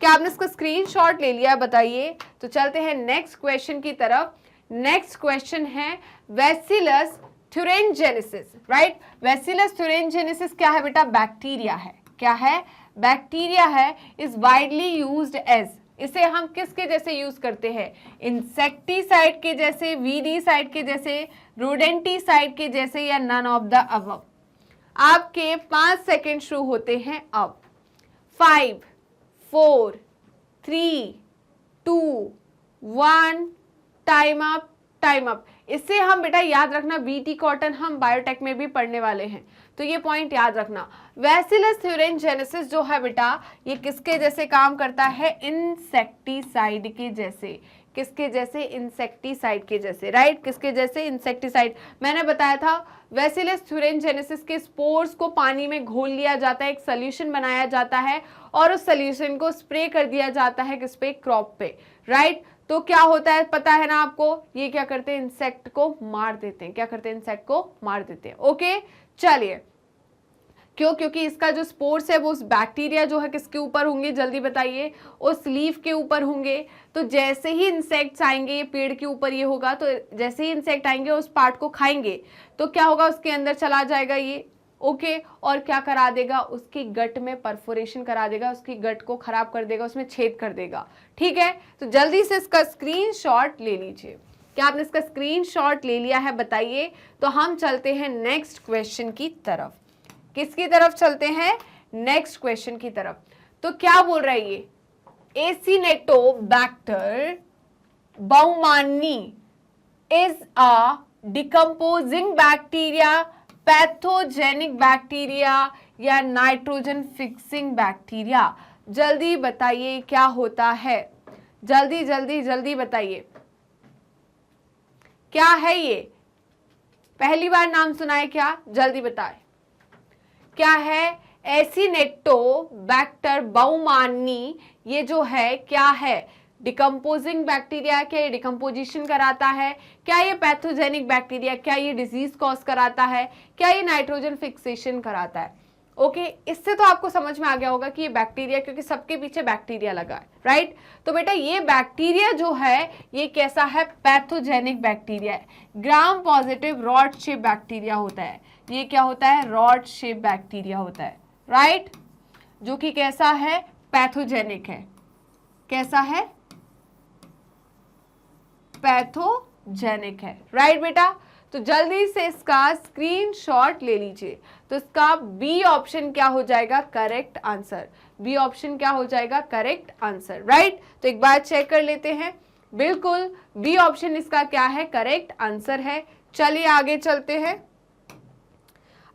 क्या आपने इसका स्क्रीनशॉट ले लिया बताइए। तो चलते हैं नेक्स्ट क्वेश्चन की तरफ। नेक्स्ट क्वेश्चन है Bacillus thuringiensis, right. Bacillus thuringiensis क्या है बेटा, बैक्टीरिया है। क्या है, बैक्टीरिया है। इज वाइडली यूज्ड एज, इसे हम किसके जैसे यूज करते हैं, इंसेक्टिसाइड के जैसे, वीडीसाइड के जैसे, रोडेंटिसाइड के जैसे, या नन ऑफ द अबव। आपके 5 सेकेंड शुरू होते हैं अब। 5 4 3 2 1, टाइम अप, टाइम अप। इससे हम बेटा याद रखना, बीटी कॉटन हम बायोटेक में भी पढ़ने वाले हैं, तो ये पॉइंट याद रखना। Bacillus thuringiensis जो है बेटा, ये किसके जैसे काम करता है, इंसेक्टिसाइड के जैसे। किसके जैसे, इंसेक्टिसाइड के जैसे, राइट। किसके जैसे, इंसेक्टिसाइड। मैंने बताया था Bacillus thuringiensis के स्पोर्स को पानी में घोल लिया जाता है, एक सोल्यूशन बनाया जाता है, और उस सोल्यूशन को स्प्रे कर दिया जाता है किस पे, क्रॉप पे, राइट। तो क्या होता है पता है ना आपको, ये क्या करते हैं, इंसेक्ट को मार देते हैं। क्या करते हैं, इंसेक्ट को मार देते हैं। ओके, चलिए। क्यों, क्योंकि इसका जो स्पोर्स है वो उस बैक्टीरिया जो है किसके ऊपर होंगे, जल्दी बताइए, उस लीफ के ऊपर होंगे। तो जैसे ही इंसेक्ट्स आएंगे, ये पेड़ के ऊपर ये होगा, तो जैसे ही इंसेक्ट आएंगे उस पार्ट को खाएंगे, तो क्या होगा, उसके अंदर चला जाएगा ये, ओके, और क्या करा देगा, उसकी गट में परफोरेशन करा देगा, उसकी गट को खराब कर देगा, उसमें छेद कर देगा, ठीक है। तो जल्दी से इसका स्क्रीनशॉट ले लीजिए। क्या आपने इसका स्क्रीनशॉट ले लिया है बताइए। तो हम चलते हैं नेक्स्ट क्वेश्चन की तरफ। किसकी तरफ चलते हैं, नेक्स्ट क्वेश्चन की तरफ। तो क्या बोल रहा है ये, acinetobacter baumannii is a decomposing bacteria, pathogenic bacteria, या नाइट्रोजन फिक्सिंग बैक्टीरिया। जल्दी बताइए क्या होता है, जल्दी जल्दी जल्दी बताइए क्या है ये, पहली बार नाम सुना है क्या, जल्दी बताएं क्या है, एसिनेटोबैक्टर बाउमानी। ये जो है क्या है, डिकम्पोजिंग बैक्टीरिया। क्या ये डिकम्पोजिशन कराता है, क्या ये पैथोजेनिक बैक्टीरिया, क्या ये डिजीज कॉज कराता है, क्या ये नाइट्रोजन फिक्सेशन कराता है। ओके, इससे तो आपको समझ में आ गया होगा कि ये बैक्टीरिया, क्योंकि सबके पीछे बैक्टीरिया लगा है, राइट। तो बेटा ये बैक्टीरिया जो है ये कैसा है, पैथोजेनिक बैक्टीरिया है। Gram positive rod shape bacteria होता है। ये क्या होता है, रॉड शेप बैक्टीरिया होता है, राइट, जो कि कैसा है, पैथोजेनिक है। कैसा है, पैथोजेनिक है, राइट बेटा। तो जल्दी से इसका स्क्रीनशॉट ले लीजिए। तो इसका बी ऑप्शन क्या हो जाएगा, करेक्ट आंसर। बी ऑप्शन क्या हो जाएगा, करेक्ट आंसर, राइट। तो एक बार चेक कर लेते हैं, बिल्कुल बी ऑप्शन इसका क्या है, करेक्ट आंसर है। चलिए आगे चलते हैं,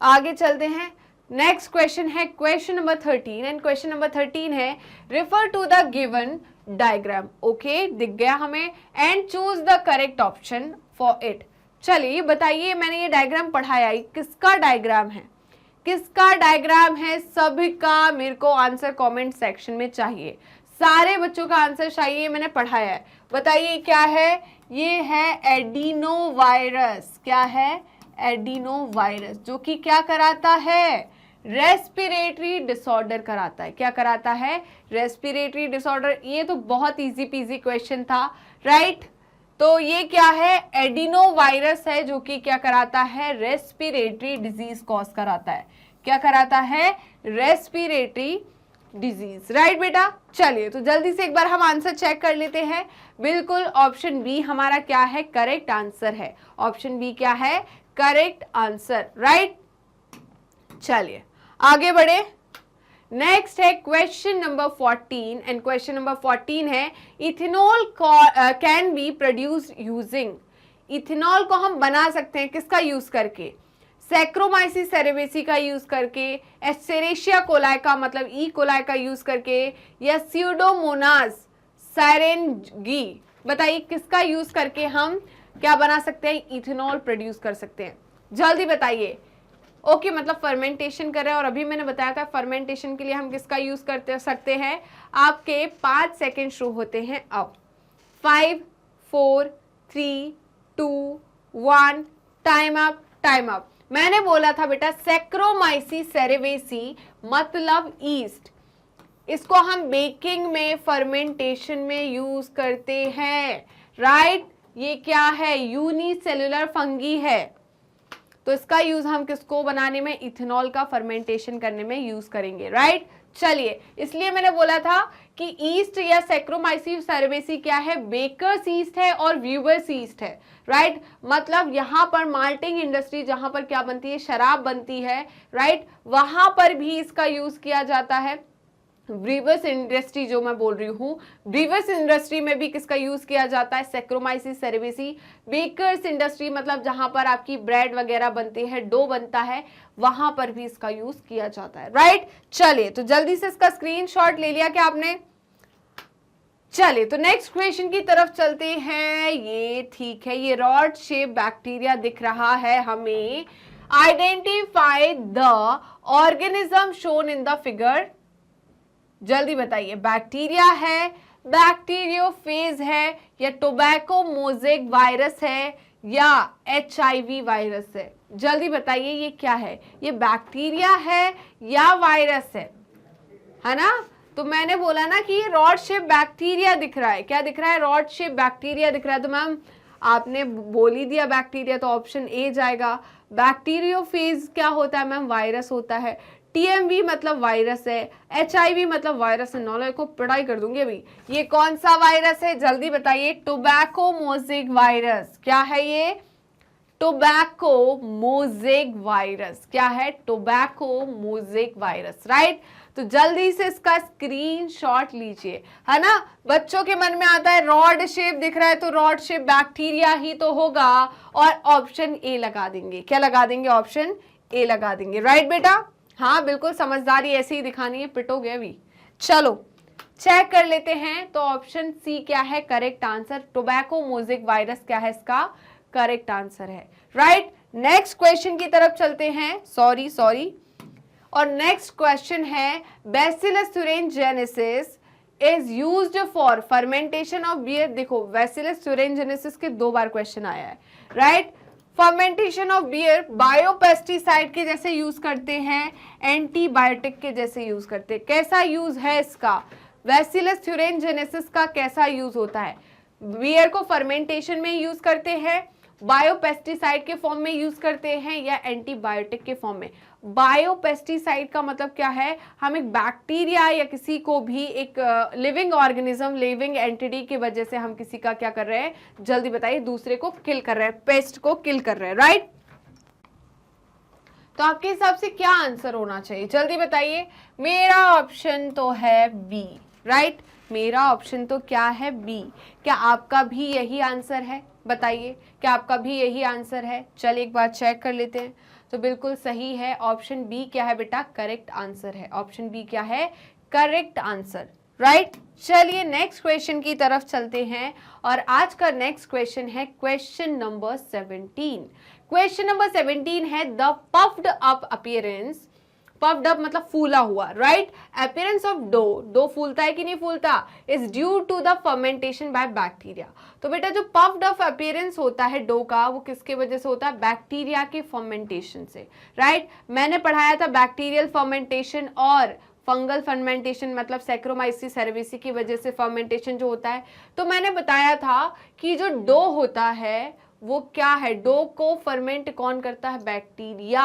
आगे चलते हैं। नेक्स्ट क्वेश्चन है question number 13, and question number 13 है refer to the given diagram. Okay, दिख गया हमें, and choose the correct option for it. चलिए बताइए, मैंने ये डायग्राम पढ़ाया, किसका डायग्राम है, किसका डायग्राम है, सभी का मेरे को आंसर कमेंट सेक्शन में चाहिए, सारे बच्चों का आंसर चाहिए, मैंने पढ़ाया है। बताइए क्या है, ये है एडिनो वायरस। क्या है, एडिनो वायरस, जो कि क्या कराता है, रेस्पिरेटरी डिसऑर्डर कराता है। क्या कराता है, रेस्पिरेटरी डिसऑर्डर। ये तो बहुत इजी पीजी क्वेश्चन था, राइट। तो ये क्या है, एडिनो वायरस है, जो कि क्या कराता है, रेस्पिरेटरी डिजीज कॉज कराता है। क्या कराता है, रेस्पिरेटरी डिजीज, राइट बेटा। चलिए तो जल्दी से एक बार हम आंसर चेक कर लेते हैं। बिल्कुल ऑप्शन बी हमारा क्या है, करेक्ट आंसर है। ऑप्शन बी क्या है, करेक्ट आंसर, राइट। चलिए आगे बढ़े। नेक्स्ट है question number 14 and question number 14 है ethanol can be produced using. Ethanol को हम बना सकते हैं किसका यूज करके, सैक्रोमाइसिस सेरेवेसी का यूज करके, एस्चेरेशिया कोलाई का मतलब ई कोलाई का यूज करके, या स्यूडोमोनास साइरेंजी। बताइए किसका यूज करके हम क्या बना सकते हैं, इथेनॉल प्रोड्यूस कर सकते हैं, जल्दी बताइए। ओके मतलब फर्मेंटेशन कर रहे हैं, और अभी मैंने बताया था फर्मेंटेशन के लिए हम किसका यूज करते सकते हैं। आपके 5 सेकेंड शुरू होते हैं अब। 5 4 3 2 1 टाइम अप, टाइम अप। मैंने बोला था बेटा सैक्रोमाइसिस सेरेवेसी मतलब ईस्ट, इसको हम बेकिंग में फर्मेंटेशन में यूज करते हैं, राइट। ये क्या है, यूनिसेलुलर फंगी है, तो इसका यूज हम किसको बनाने में, इथेनॉल का फर्मेंटेशन करने में यूज करेंगे, राइट। चलिए इसलिए मैंने बोला था कि ईस्ट या सैक्रोमाइसिस सेरेवेसी क्या है, बेकर्स ईस्ट है और व्यूवर्स ईस्ट है, राइट। मतलब यहाँ पर माल्टिंग इंडस्ट्री जहां पर क्या बनती है, शराब बनती है, राइट, वहां पर भी इसका यूज किया जाता है। ब्रीवर्स इंडस्ट्री जो मैं बोल रही हूँ, ब्रीवर्स इंडस्ट्री में भी किसका यूज किया जाता है, सैक्रोमाइसिस सेरेवेसी। बेकर्स इंडस्ट्री मतलब जहां पर आपकी ब्रेड वगैरह बनती है, डो बनता है, वहां पर भी इसका यूज किया जाता है, राइट। चलिए तो जल्दी से इसका स्क्रीनशॉट ले लिया क्या आपने। चलिए तो नेक्स्ट क्वेश्चन की तरफ चलते हैं। ये ठीक है, ये रॉड शेप बैक्टीरिया दिख रहा है हमें। Identify the organism shown in the figure. जल्दी बताइए, बैक्टीरिया है, बैक्टीरियोफेज है, या टोबैको मोज़ेक वायरस है, या HIV वायरस है। जल्दी बताइए ये क्या है, ये बैक्टीरिया है या वायरस है ना। तो मैंने बोला ना कि ये रॉड शेप बैक्टीरिया दिख रहा है। क्या दिख रहा है, रॉड शेप बैक्टीरिया दिख रहा है। तो मैम आपने बोल ही दिया बैक्टीरिया, तो ऑप्शन ए जाएगा। बैक्टीरियोफेज क्या होता है मैम, वायरस होता है। TMV मतलब वायरस है, HIV मतलब वायरस है। नॉलेज को पढ़ाई कर दूंगी अभी। ये कौन सा वायरस है, जल्दी बताइए। Tobacco mosaic virus. क्या है ये, टोबैको मोज़ेक वायरस। क्या है, टोबैको मोज़ेक वायरस, राइट। तो जल्दी से इसका स्क्रीनशॉट लीजिए, है ना। बच्चों के मन में आता है रॉड शेप दिख रहा है तो रॉड शेप बैक्टीरिया ही तो होगा, और ऑप्शन ए लगा देंगे। क्या लगा देंगे, ऑप्शन ए लगा देंगे, राइट बेटा। हाँ बिल्कुल, समझदारी ऐसे ही दिखानी है, पिटोगे अभी। चलो चेक कर लेते हैं। तो ऑप्शन सी क्या है, correct answer. Tobacco mosaic virus क्या है, इसका करेक्ट आंसर है, राइट। नेक्स्ट क्वेश्चन की तरफ चलते हैं। सॉरी और नेक्स्ट क्वेश्चन है bacillus thuringiensis is used for fermentation of beer. देखो बैसिलस thuringiensis के 2 बार क्वेश्चन आया है, right. Fermentation of beer biopesticide के जैसे यूज करते हैं, एंटीबायोटिक के जैसे यूज करते हैं। कैसा यूज है इसका, बैसिलस thuringiensis का कैसा यूज होता है। बियर को फर्मेंटेशन में यूज करते हैं, बायोपेस्टिसाइड के फॉर्म में यूज करते हैं, या एंटीबायोटिक के फॉर्म में। बायोपेस्टिसाइड का मतलब क्या है, हम एक बैक्टीरिया या किसी को भी एक लिविंग ऑर्गेनिज्म, लिविंग एंटिटी की वजह से हम किसी का क्या कर रहे हैं, जल्दी बताइए, दूसरे को किल कर रहे हैं, पेस्ट को किल कर रहे हैं, राइट। तो आपके हिसाब से क्या आंसर होना चाहिए, जल्दी बताइए। मेरा ऑप्शन तो है बी, राइट। मेरा ऑप्शन तो क्या है, बी। क्या आपका भी यही आंसर है, बताइए क्या आपका भी यही आंसर है। चल एक बार चेक कर लेते हैं। तो बिल्कुल सही है, ऑप्शन बी क्या है बेटा, करेक्ट आंसर है। ऑप्शन बी क्या है, करेक्ट आंसर, राइट। चलिए नेक्स्ट क्वेश्चन की तरफ चलते हैं, और आज का नेक्स्ट क्वेश्चन है क्वेश्चन नंबर 17। क्वेश्चन नंबर 17 है the puffed up appearance puffed up मतलब फूला हुआ, राइट। अपीयरेंस ऑफ डो फूलता है कि नहीं फूलता, is due to the fermentation by bacteria. तो बेटा जो पफ्ड अप अपीयरेंस होता है डो का, वो किसके वजह से होता है, बैक्टीरिया के फर्मेंटेशन से, राइट। मैंने पढ़ाया था बैक्टीरियल फर्मेंटेशन और फंगल फर्मेंटेशन, मतलब सैक्रोमाइसिस सेरेविसी की वजह से फर्मेंटेशन जो होता है। तो मैंने बताया था कि जो डो होता है वो क्या है, डो को फर्मेंट कौन करता है, bacteria.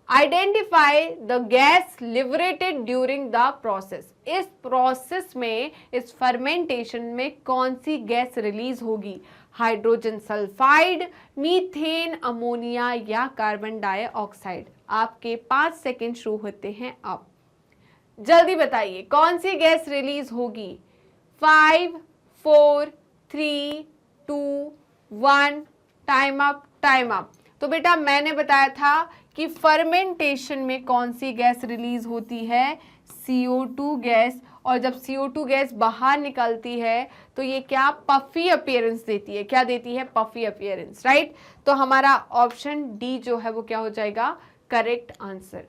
Identify the gas liberated during the process, इस प्रोसेस में, इस फर्मेंटेशन में कौन सी गैस रिलीज होगी, हाइड्रोजन सल्फाइड, मीथेन, अमोनिया या कार्बन डाइऑक्साइड। आपके 5 सेकेंड शुरू होते हैं अब, जल्दी बताइए कौन सी गैस रिलीज होगी। 5 4 3 2 1, टाइम अप, टाइम अप। तो बेटा मैंने बताया था कि फर्मेंटेशन में कौन सी गैस रिलीज होती है, CO2 गैस। और जब CO2 गैस बाहर निकलती है तो ये क्या, पफी अपीयरेंस देती है, क्या देती है, पफी अपीयरेंस, राइट। तो हमारा ऑप्शन डी जो है वो क्या हो जाएगा, करेक्ट आंसर,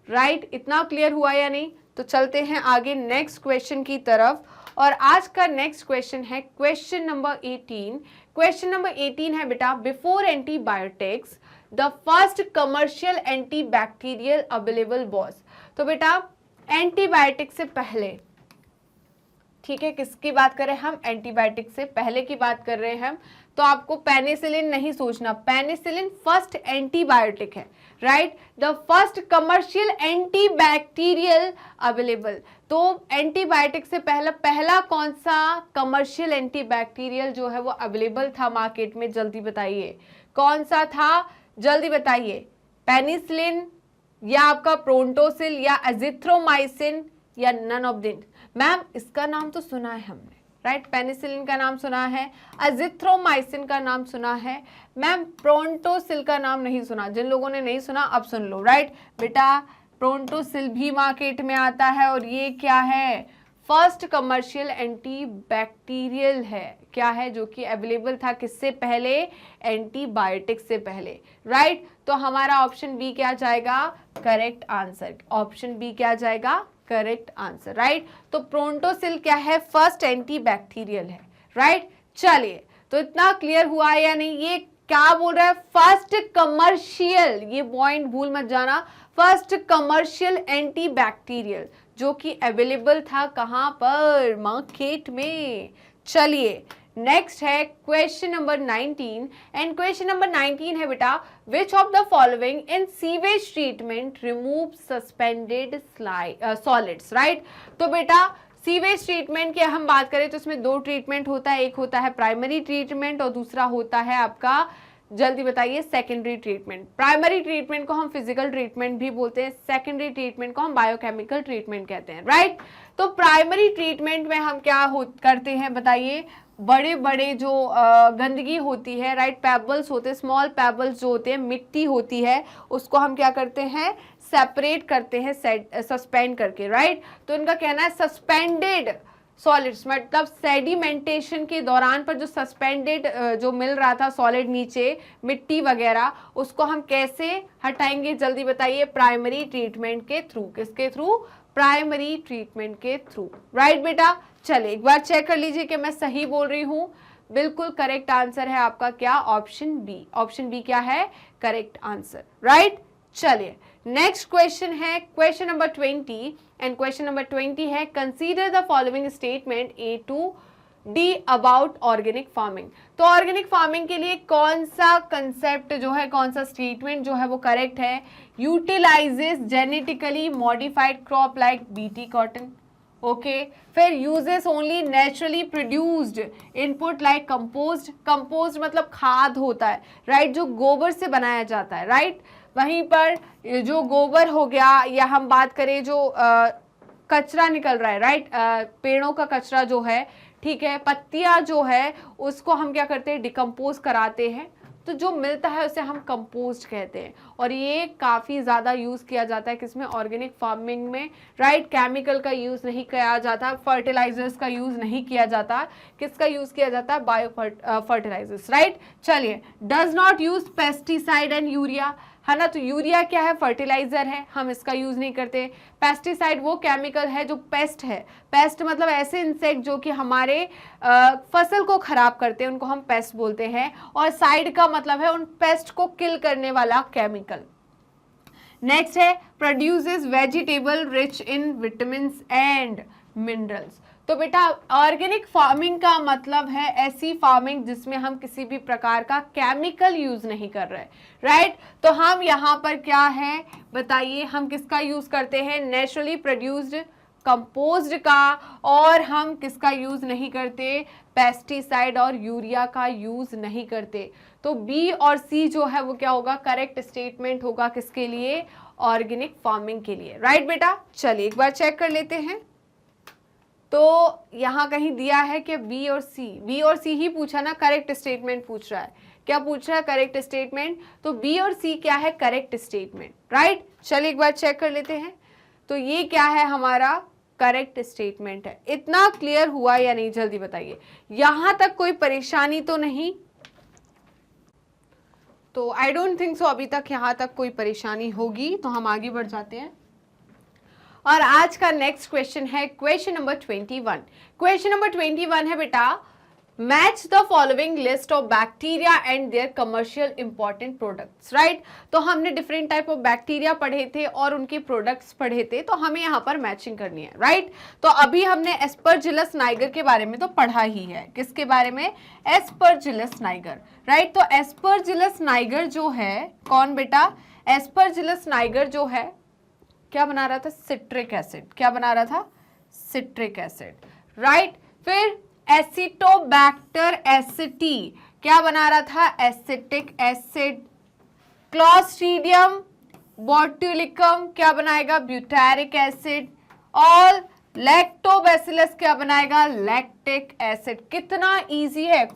राइट। इतना क्लियर हुआ या नहीं। तो चलते हैं आगे नेक्स्ट क्वेश्चन की तरफ, और आज का नेक्स्ट क्वेश्चन है क्वेश्चन नंबर 18। क्वेश्चन नंबर 18 है बेटा, before antibiotics the first commercial antibacterial available was. तो बेटा एंटीबायोटिक से पहले, ठीक है, किसकी बात कर रहे हैं हम, एंटीबायोटिक से पहले की बात कर रहे हैं हम। तो आपको पेनिसिलिन नहीं सोचना, पेनिसिलिन फर्स्ट एंटीबायोटिक है, right. The first commercial antibacterial available, तो एंटीबायोटिक से पहला कौन सा कमर्शियल एंटीबैक्टीरियल जो है वो अवेलेबल था मार्केट में, जल्दी बताइए कौन सा था, जल्दी बताइए। पेनिसिलिन या आपका प्रोंटोसिल या एजिथ्रोमाइसिन या नन ऑफ दिस। मैम इसका नाम तो सुना है हमने, राइट, पेनिसिलिन का नाम सुना है, एजिथ्रोमाइसिन का नाम सुना है, मैम प्रोंटोसिल का नाम नहीं सुना। जिन लोगों ने नहीं सुना अब सुन लो, राइट बेटा। प्रोंटोसिल भी मार्केट में आता है और ये क्या है, फर्स्ट कमर्शियल एंटीबैक्टीरियल है, क्या है, जो कि अवेलेबल था किससे पहले, एंटीबायोटिक से पहले, राइट। तो हमारा ऑप्शन बी क्या जाएगा, करेक्ट आंसर, ऑप्शन बी क्या जाएगा, करेक्ट आंसर, राइट। तो प्रोंटोसिल क्या है, फर्स्ट एंटीबैक्टीरियल है, राइट। चलिए तो इतना क्लियर हुआ या नहीं, ये क्या बोल रहा है, फर्स्ट कमर्शियल, ये पॉइंट भूल मत जाना, फर्स्ट कमर्शियल एंटीबैक्टीरियल जो कि अवेलेबल था कहां पर, मार्केट में। चलिए नेक्स्ट है question number 19, and question number 19 है बेटा, विच of the following in sewage treatment remove suspended solids, right. तो बेटा सीवेज ट्रीटमेंट की हम बात करें तो इसमें 2 ट्रीटमेंट होता है, एक होता है प्राइमरी ट्रीटमेंट और दूसरा होता है आपका, जल्दी बताइए, सेकेंडरी ट्रीटमेंट। प्राइमरी ट्रीटमेंट को हम फिजिकल ट्रीटमेंट भी बोलते हैं, सेकेंडरी ट्रीटमेंट को हम बायोकेमिकल ट्रीटमेंट कहते हैं, राइट। तो प्राइमरी ट्रीटमेंट में हम क्या करते हैं बताइए, बड़े बड़े जो गंदगी होती है, राइट, पेबल्स होते हैं, स्मॉल पेबल्स जो होते हैं, मिट्टी होती है, उसको हम क्या करते हैं, सेपरेट करते हैं सस्पेंड करके, राइट। तो इनका कहना है सस्पेंडेड सॉलिड्स, मतलब सेडिमेंटेशन के दौरान पर जो सस्पेंडेड जो मिल रहा था सॉलिड नीचे, मिट्टी वगैरह, उसको हम कैसे हटाएंगे, जल्दी बताइए, प्राइमरी ट्रीटमेंट के थ्रू, किसके थ्रू, प्राइमरी ट्रीटमेंट के थ्रू, राइट बेटा। चलिए एक बार चेक कर लीजिए कि मैं सही बोल रही हूँ, बिल्कुल करेक्ट आंसर है आपका क्या, ऑप्शन बी, ऑप्शन बी क्या है, करेक्ट आंसर, राइट। चलिए नेक्स्ट क्वेश्चन है question number 20, and question number 20 है, consider the following statement A to D about organic farming. तो ऑर्गेनिक फार्मिंग के लिए कौन सा कंसेप्ट जो है, कौन सा स्टेटमेंट जो है वो करेक्ट है, utilises genetically modified crop like BT cotton, okay. फिर uses only naturally produced input like compost, compost मतलब खाद होता है, राइट, जो गोबर से बनाया जाता है, राइट। वहीं पर जो गोबर हो गया, या हम बात करें जो कचरा निकल रहा है, राइट, पेड़ों का कचरा जो है, ठीक है, पत्तियां जो है, उसको हम क्या करते हैं, डिकम्पोज कराते हैं, तो जो मिलता है उसे हम कंपोस्ट कहते हैं। और ये काफ़ी ज़्यादा यूज़ किया जाता है किसमें, ऑर्गेनिक फार्मिंग में, राइट। केमिकल का यूज़ नहीं किया जाता, फर्टिलाइजर्स का यूज़ नहीं किया जाता, किसका यूज़ किया जाता है, बायो फर्टिलाइजर्स, राइट। चलिए, does not use pesticide and urea, है ना। तो यूरिया क्या है, फर्टिलाइजर है, हम इसका यूज नहीं करते। पेस्टिसाइड वो केमिकल है जो पेस्ट है, पेस्ट मतलब ऐसे इंसेक्ट जो कि हमारे फसल को खराब करते हैं, उनको हम पेस्ट बोलते हैं। और साइड का मतलब है उन पेस्ट को किल करने वाला केमिकल। नेक्स्ट है produces vegetable rich in vitamin and minerals. तो बेटा ऑर्गेनिक फार्मिंग का मतलब है ऐसी फार्मिंग जिसमें हम किसी भी प्रकार का केमिकल यूज नहीं कर रहे, राइट। तो हम यहाँ पर क्या है बताइए, हम किसका यूज करते हैं, नेचुरली प्रोड्यूस्ड कंपोज्ड का, और हम किसका यूज नहीं करते, पेस्टिसाइड और यूरिया का यूज नहीं करते। तो बी और सी जो है वो क्या होगा, करेक्ट स्टेटमेंट होगा किसके लिए, ऑर्गेनिक फार्मिंग के लिए, राइट बेटा। चलिए एक बार चेक कर लेते हैं। तो यहाँ कहीं दिया है कि बी और सी ही पूछा ना, करेक्ट स्टेटमेंट पूछ रहा है। क्या पूछ रहा है, करेक्ट स्टेटमेंट। तो बी और सी क्या है, करेक्ट स्टेटमेंट, राइट। चलिए एक बार चेक कर लेते हैं। तो ये क्या है, हमारा करेक्ट स्टेटमेंट है। इतना क्लियर हुआ या नहीं, जल्दी बताइए। यहां तक कोई परेशानी तो नहीं, तो आई डोंट थिंक सो अभी तक यहां तक कोई परेशानी होगी। तो हम आगे बढ़ जाते हैं और आज का नेक्स्ट क्वेश्चन है क्वेश्चन नंबर 21। क्वेश्चन नंबर 21 है बेटा, match the following list of bacteria and their commercial important products, right. तो हमने डिफरेंट टाइप ऑफ बैक्टीरिया पढ़े थे और उनके प्रोडक्ट्स पढ़े थे, तो हमें यहाँ पर मैचिंग करनी है, राइट। तो अभी हमने एस्परजिलस नाइगर के बारे में तो पढ़ा ही है। किसके बारे में, एस्परजिलस नाइगर, राइट। तो एस्परजिलस नाइगर जो है कौन बेटा, एस्परजिलस नाइगर जो है क्या बना रहा था, सिट्रिक एसिड। क्या बना रहा था, सिट्रिक एसिड, राइट। फिर एसिटोबैक्टर एसिटी क्या बना रहा था, एसिटिक एसिड। क्लॉस्ट्रीडियम बोट्युलिकम क्या बनाएगा, ब्यूटारिक एसिड। और लैक्टोबैसिलस क्या बनाएगा, लैक्टिक एसिड। कितना इजी है,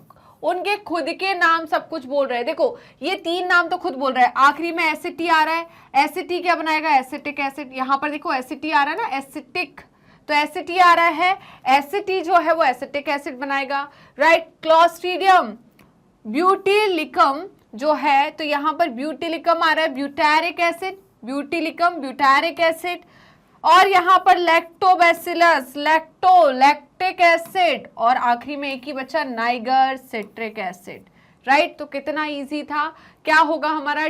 उनके खुद के नाम सब कुछ बोल रहे हैं। देखो ये तीन नाम तो खुद बोल रहे हैं, आखिरी में एसिटी आ रहा है, एसिटी क्या बनाएगा, एसिटिक एसिड। यहां पर देखो एसिटी आ रहा है ना, एसिटिक, तो एसिटी आ रहा है, एसिटी जो है वो एसिटिक एसिड बनाएगा, राइट। क्लॉस्ट्रीडियम ब्यूटिलिकम जो है, तो यहां पर ब्यूटिलिकम आ रहा है, butyric acid, butylicum butyric acid. और यहां पर लैक्टोबैसिलस लैक्टिक एसिड, और आखिरी में एक ही बचा नाइगर सिट्रिक एसिड, राइट। तो कितना इजी था, क्या होगा हमारा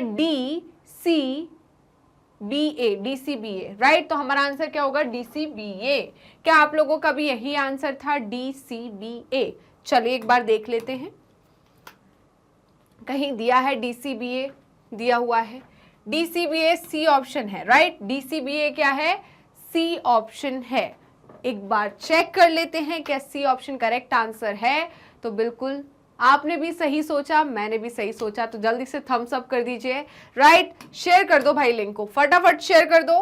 DCBA, राइट। तो हमारा आंसर क्या होगा, DCBA। क्या आप लोगों का भी यही आंसर था, DCBA। चलिए एक बार देख लेते हैं, कहीं दिया है DCBA, दिया हुआ है DCBA सी ऑप्शन है, राइट। DCBA क्या है, सी ऑप्शन है। एक बार चेक कर लेते हैं क्या सी ऑप्शन करेक्ट आंसर है। तो बिल्कुल आपने भी सही सोचा, मैंने भी सही सोचा। तो जल्दी से थम्स अप कर दीजिए, राइट। शेयर कर दो भाई, लिंक को फटाफट शेयर कर दो,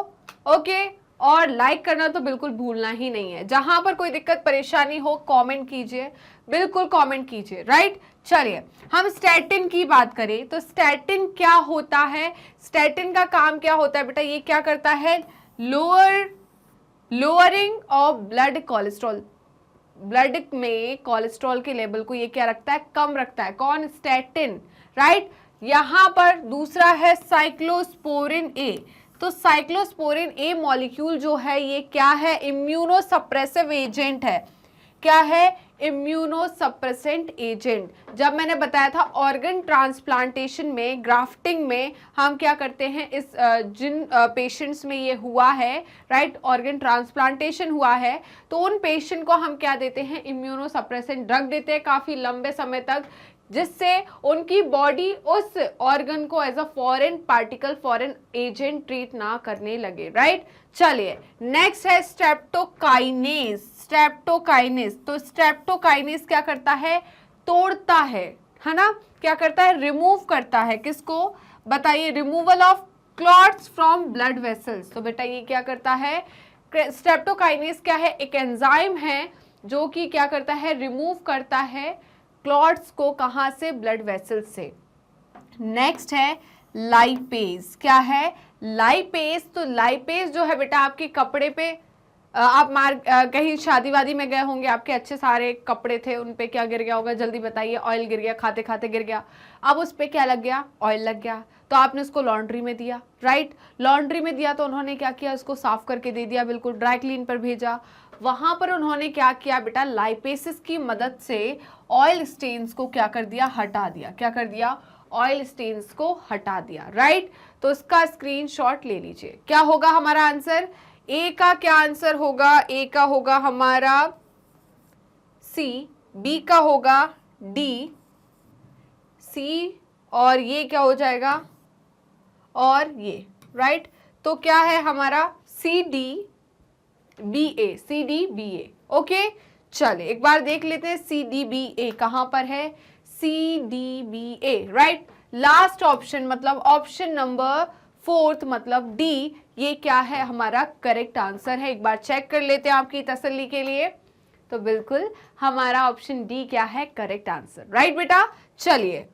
ओके। और लाइक करना तो बिल्कुल भूलना ही नहीं है। जहां पर कोई दिक्कत परेशानी हो कमेंट कीजिए, बिल्कुल कमेंट कीजिए, राइट। चलिए हम स्टैटिन की बात करें तो स्टैटिन क्या होता है, स्टैटिन का काम क्या होता है बेटा, ये क्या करता है, lowering of blood cholesterol. Blood में कोलेस्ट्रॉल के लेवल को ये क्या रखता है, कम रखता है। कौन, स्टैटिन, राइट। यहां पर दूसरा है साइक्लोस्पोरिन ए। तो साइक्लोस्पोरिन ए मॉलिक्यूल जो है ये क्या है, इम्यूनोसप्रेसिव एजेंट है। क्या है, इम्यूनोसप्रेसेंट एजेंट। जब मैंने बताया था ऑर्गन ट्रांसप्लांटेशन में, ग्राफ्टिंग में हम क्या करते हैं, इस जिन पेशेंट्स में ये हुआ है, राइट, ऑर्गन ट्रांसप्लांटेशन हुआ है, तो उन पेशेंट को हम क्या देते हैं, इम्यूनोसप्रेसेंट ड्रग देते हैं काफी लंबे समय तक, जिससे उनकी बॉडी उस ऑर्गन को as a foreign particle, foreign agent treat ना करने लगे, राइट। चलिए नेक्स्ट है स्ट्रेप्टोकाइनेस। स्ट्रेप्टोकाइनेस, तो स्ट्रेप्टोकाइनेस क्या करता है, तोड़ता है ना, क्या करता है, रिमूव करता है। किसको बताइए, removal of clots from blood vessels. तो बेटा ये क्या करता है, स्ट्रेप्टोकाइनेस क्या है, एक एंजाइम है जो कि क्या करता है, रिमूव करता है क्लॉट्स को, कहां से, ब्लड वेसल से। नेक्स्ट है लाइपेज। क्या है, लाइपेज। तो लाइपेज जो है बेटा आपके कपड़े पे आप कहीं शादी वादी में गए होंगे, आपके अच्छे सारे कपड़े थे, उन पे क्या गिर गया होगा, जल्दी बताइए। ऑयल गिर गया, खाते खाते गिर गया। अब उस पे क्या लग गया, ऑयल लग गया, तो आपने उसको लॉन्ड्री में दिया, राइट। लॉन्ड्री में दिया तो उन्होंने क्या किया, उसको साफ करके दे दिया, बिल्कुल ड्राई क्लीन पर भेजा। वहां पर उन्होंने क्या किया बेटा, लाइपेसिस की मदद से ऑयल स्टेन्स को क्या कर दिया, हटा दिया। क्या कर दिया, ऑयल स्टेन्स को हटा दिया, राइट। तो इसका स्क्रीनशॉट ले लीजिए। क्या होगा हमारा आंसर, ए का क्या आंसर होगा, ए का होगा हमारा सी, बी का होगा डी, सी, और ये क्या हो जाएगा, और ये, राइट। तो क्या है हमारा सी डी बी ए, सी डी बी ए। ओके, चलिए एक बार देख लेते हैं सी डी बी ए कहां पर है, सी डी बी ए, राइट। लास्ट ऑप्शन मतलब ऑप्शन नंबर 4 मतलब डी, ये क्या है हमारा करेक्ट आंसर है। एक बार चेक कर लेते हैं आपकी तसल्ली के लिए। तो बिल्कुल हमारा ऑप्शन डी क्या है करेक्ट आंसर, राइट बेटा। चलिए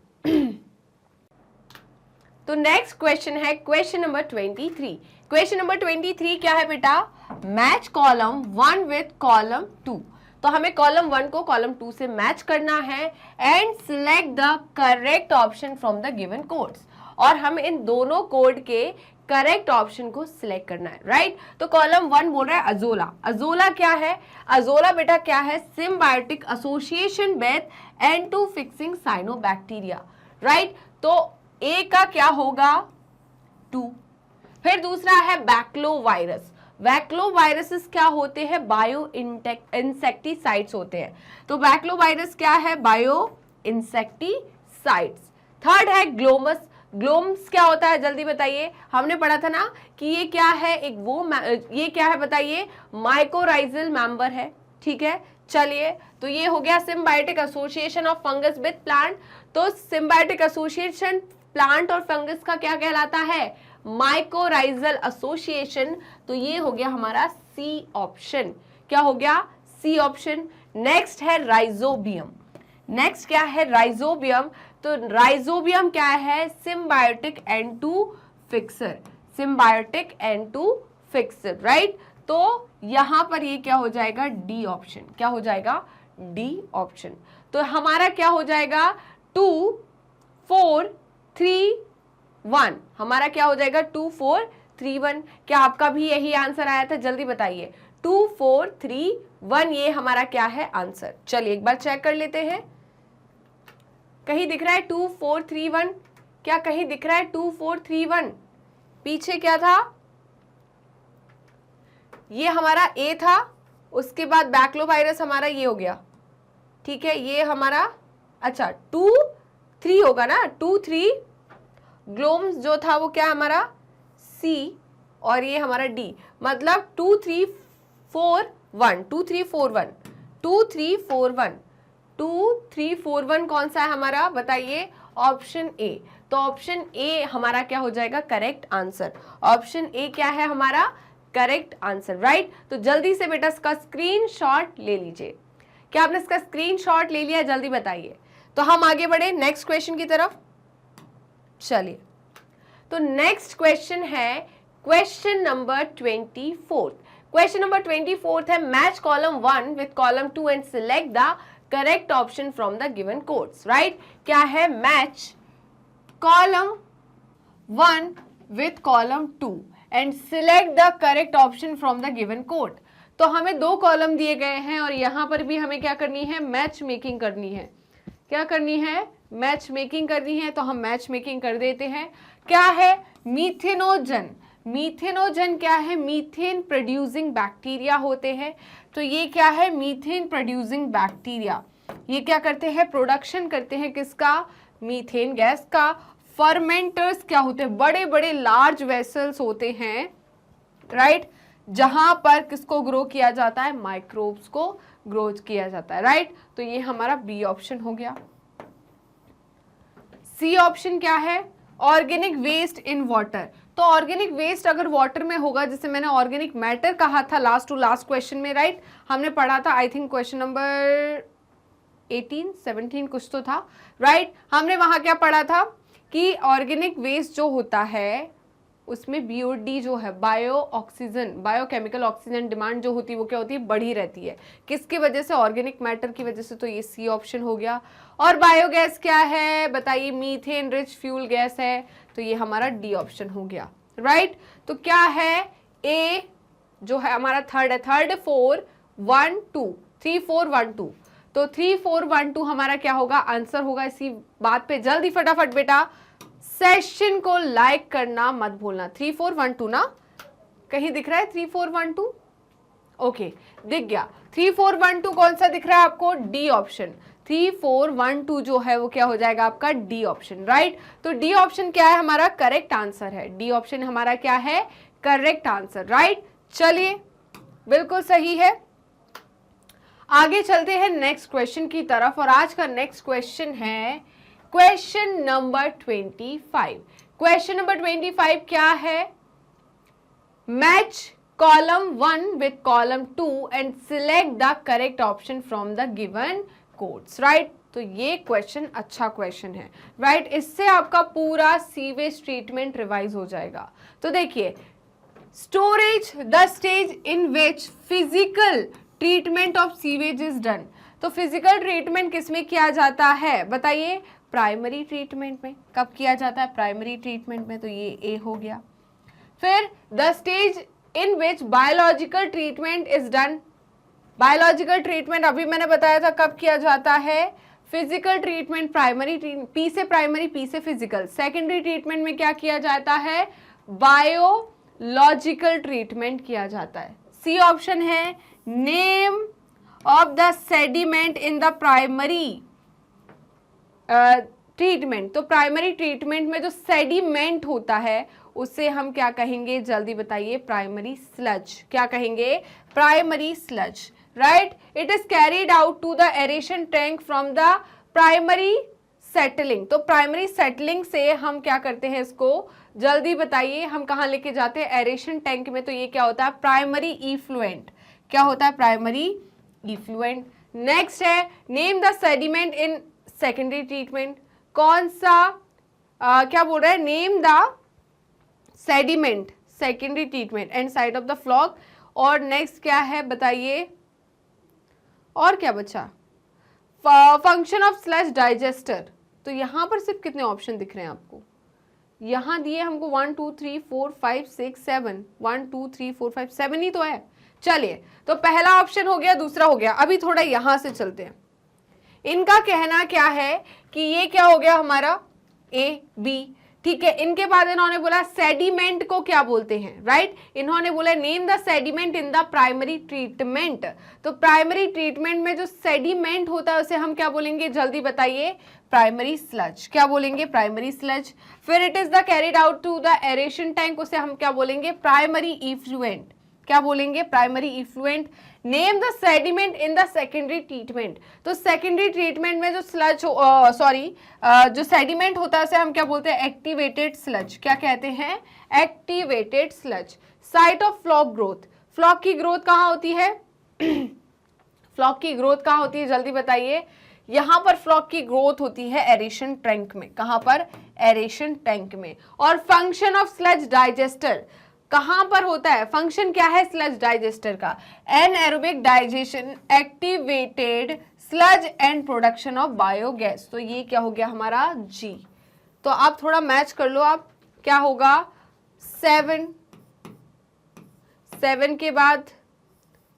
तो नेक्स्ट क्वेश्चन है क्वेश्चन नंबर 23। क्वेश्चन नंबर 23 क्या है बेटा, मैच कॉलम 1 विथ कॉलम 2। तो हमें कॉलम 1 को कॉलम 2 से मैच करना है and select the correct option from the given codes. और हम इन दोनों कोड के करेक्ट ऑप्शन को सिलेक्ट करना है, राइट। तो कॉलम 1 बोल रहा है अजोला। अजोला क्या है, अजोला बेटा क्या है, symbiotic association with N2 fixing cyanobacteria, right. तो ए का क्या होगा 2। फिर दूसरा है बैक्लोवायरस। बैक्लोवायरसेस क्या होते हैं, बायो इंसेक्टिसाइड्स होते हैं। तो बैक्लोवायरस क्या है, बायो इंसेक्टिसाइड्स। थर्ड है ग्लोमस। ग्लोम्स क्या होता है जल्दी बताइए, हमने पढ़ा था ना कि ये क्या है, एक वो ये क्या है बताइए, माइकोराइजल मेंबर है, ठीक है। चलिए तो ये हो गया symbiotic association of fungus with plant. तो सिम्बायोटिक एसोसिएशन प्लांट और फंगस का क्या कहलाता है, माइकोराइजल एसोसिएशन। तो ये हो गया हमारा सी ऑप्शन। क्या हो गया, सी ऑप्शन। नेक्स्ट है राइजोबियम। नेक्स्ट क्या है, राइजोबियम। तो राइजोबियम क्या है, symbiotic N2 fixer, symbiotic N2 fixer, right. तो यहां पर ये क्या हो जाएगा, डी ऑप्शन। क्या हो जाएगा, डी ऑप्शन। तो हमारा क्या हो जाएगा 2 4 3 1, हमारा क्या हो जाएगा 2 4 3 1। क्या आपका भी यही आंसर आया था, जल्दी बताइए। 2 4 3 1 ये हमारा क्या है आंसर। चलिए एक बार चेक कर लेते हैं, कहीं दिख रहा है 2 4 3 1, क्या कहीं दिख रहा है 2 4 3 1? पीछे क्या था, ये हमारा ए था, उसके बाद बैक्लोवायरस हमारा ये हो गया, ठीक है। ये हमारा अच्छा 2 3 होगा ना, 2 3 ग्लोम्स जो था वो क्या हमारा सी, और ये हमारा डी, मतलब 2 3 4 1, 2 3 4 1, 2 3 4 1, 2 3 4 1 कौन सा है हमारा बताइए, ऑप्शन ए। तो ऑप्शन ए हमारा क्या हो जाएगा करेक्ट आंसर। ऑप्शन ए क्या है हमारा करेक्ट आंसर, राइट। तो जल्दी से बेटा इसका स्क्रीनशॉट ले लीजिए। क्या आपने इसका स्क्रीनशॉट ले लिया, जल्दी बताइए। तो हम आगे बढ़े नेक्स्ट क्वेश्चन की तरफ। चलिए तो नेक्स्ट क्वेश्चन है क्वेश्चन नंबर 24। क्वेश्चन नंबर 24 है match column 1 with column 2 and select the correct option from the given codes, right. क्या है, match column 1 with column 2 and select the correct option from the given code. तो हमें 2 column दिए गए हैं और यहां पर भी हमें क्या करनी है, मैच मेकिंग करनी है। क्या करनी है, मैच मेकिंग करनी है। तो हम मैच मेकिंग कर देते हैं। क्या है, मीथेनोजन। मीथेनोजन क्या है, मीथेन प्रोड्यूसिंग बैक्टीरिया होते हैं। तो ये क्या है, मीथेन प्रोड्यूसिंग बैक्टीरिया। ये क्या करते हैं, प्रोडक्शन करते हैं किसका, मीथेन गैस का। फर्मेंटर्स क्या होते हैं, बड़े बड़े लार्ज वेसल्स होते हैं, राइट, जहां पर किसको ग्रो किया जाता है, माइक्रोब्स को ग्रो किया जाता है, राइट। तो ये हमारा बी ऑप्शन हो गया। सी ऑप्शन क्या है, ऑर्गेनिक वेस्ट इन वाटर। तो ऑर्गेनिक वेस्ट अगर वाटर में होगा, जैसे मैंने ऑर्गेनिक मैटर कहा था लास्ट टू लास्ट क्वेश्चन में, राइट, हमने पढ़ा था, आई थिंक क्वेश्चन नंबर 18 17 कुछ तो था, राइट। हमने वहां क्या पढ़ा था कि ऑर्गेनिक वेस्ट जो होता है उसमें BOD जो है bio oxygen, biochemical oxygen demand जो होती है वो क्या होती है, बढ़ी रहती है। किसकी वजह से, ऑर्गेनिक मैटर की वजह से, तो ये C ऑप्शन हो गया। और बायोगैस क्या है बताइए, मीथेन रिच फ्यूल गैस है, तो ये हमारा D ऑप्शन हो गया, राइट। तो क्या है, A जो है हमारा थर्ड है, थर्ड 4 1 2 3 4 1 2, तो 3 4 1 2 हमारा क्या होगा, आंसर होगा। इसी बात पे जल्दी फटाफट बेटा सेशन को लाइक करना मत भूलना। 3 4 1 2 ना, कहीं दिख रहा है 3 4 1 2? ओके, दिख गया। 3 4 1 2 कौन सा दिख रहा है आपको, D ऑप्शन। 3 4 1 2 जो है वो क्या हो जाएगा आपका, D ऑप्शन, राइट। तो D ऑप्शन क्या है हमारा, करेक्ट आंसर है। D ऑप्शन हमारा क्या है, करेक्ट आंसर, राइट। चलिए, बिल्कुल सही है। आगे चलते हैं नेक्स्ट क्वेश्चन की तरफ, और आज का नेक्स्ट क्वेश्चन है क्वेश्चन नंबर 25। क्वेश्चन नंबर 25 क्या है, match column 1 with column 2 and select the correct option from the given codes, right. तो ये क्वेश्चन अच्छा क्वेश्चन है, राइट। इससे आपका पूरा सीवेज ट्रीटमेंट रिवाइज हो जाएगा। तो देखिए, storage the stage in which physical treatment of sewage is done. तो फिजिकल ट्रीटमेंट किसमें किया जाता है बताइए, प्राइमरी ट्रीटमेंट में। कब किया जाता है, प्राइमरी ट्रीटमेंट में, तो ये A हो गया। फिर the stage in which biological treatment is done. Biological treatment अभी मैंने बताया था कब किया जाता है, फिजिकल ट्रीटमेंट प्राइमरी, P से प्राइमरी, P से फिजिकल। सेकेंडरी ट्रीटमेंट में क्या किया जाता है, बायोलॉजिकल ट्रीटमेंट किया जाता है। C ऑप्शन है, name of the sediment in the primary treatment. तो प्राइमरी ट्रीटमेंट में जो सेडिमेंट होता है उसे हम क्या कहेंगे, जल्दी बताइए, प्राइमरी स्लज। क्या कहेंगे, primary sludge, right. It is carried out to the aeration tank from the primary settling. तो प्राइमरी सेटलिंग से हम क्या करते हैं, इसको जल्दी बताइए, हम कहाँ लेके जाते हैं, एरेशन टैंक में। तो ये क्या होता है, प्राइमरी इफ्लुएंट। क्या होता है, प्राइमरी इफ्लुएंट। नेक्स्ट है, name the sediment in secondary treatment. कौन सा क्या बोल रहा है, name the sediment secondary treatment and side of the floc. और नेक्स्ट क्या है बताइए, और क्या बचा, फंक्शन ऑफ स्लज डाइजेस्टर। तो यहां पर सिर्फ कितने ऑप्शन दिख रहे हैं आपको, यहां दिए हमको 1 2 3 4 5 6 7, 1 2 3 4 5 7 ही तो है। चलिए, तो पहला ऑप्शन हो गया, दूसरा हो गया। अभी थोड़ा यहां से चलते हैं। इनका कहना क्या है कि ये क्या हो गया हमारा, A B, ठीक है। इनके बाद इन्होंने बोला सेडिमेंट को क्या बोलते हैं, राइट। इन्होंने बोला name the sediment in the primary treatment. तो प्राइमरी ट्रीटमेंट में जो सेडिमेंट होता है उसे हम क्या बोलेंगे, जल्दी बताइए, प्राइमरी स्लज। क्या बोलेंगे, प्राइमरी स्लज। फिर it is the carried out to the aeration tank, उसे हम क्या बोलेंगे, प्राइमरी इफ्लुएंट। क्या बोलेंगे, primary effluent. Name the sediment in the secondary treatment. तो सेकेंडरी ट्रीटमेंट में जो स्लज जो सेडिमेंट होता है उसे हम क्या बोलते हैं, एक्टिवेटेड स्लज। क्या कहते हैं, activated sludge. Site of floc growth. Floc की ग्रोथ कहाँ होती है फ्लॉक की ग्रोथ कहाँ होती है, जल्दी बताइए। यहां पर फ्लॉक की ग्रोथ होती है एरेशन टैंक में। कहां पर, एरेशन टैंक में। और फंक्शन ऑफ स्लज डाइजेस्टर कहां पर होता है, फंक्शन क्या है स्लज डाइजेस्टर का, anaerobic digestion, activated sludge and production of biogas. तो ये क्या हो गया हमारा, G। तो आप थोड़ा मैच कर लो, आप क्या होगा, 7 के बाद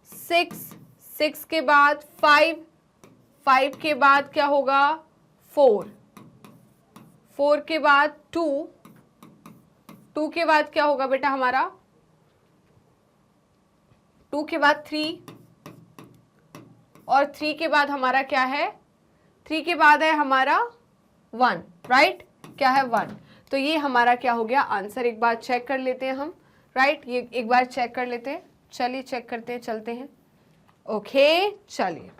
6 के बाद 5 के बाद क्या होगा, 4 के बाद 2 के बाद क्या होगा बेटा हमारा, 2 के बाद 3, और 3 के बाद हमारा क्या है, 3 के बाद है हमारा 1, राइट। क्या है, 1। तो ये हमारा क्या हो गया आंसर। एक बार चेक कर लेते हैं हम, राइट। ये एक बार चेक कर लेते हैं, चलिए चेक करते हैं, चलते हैं। ओके, चलिए।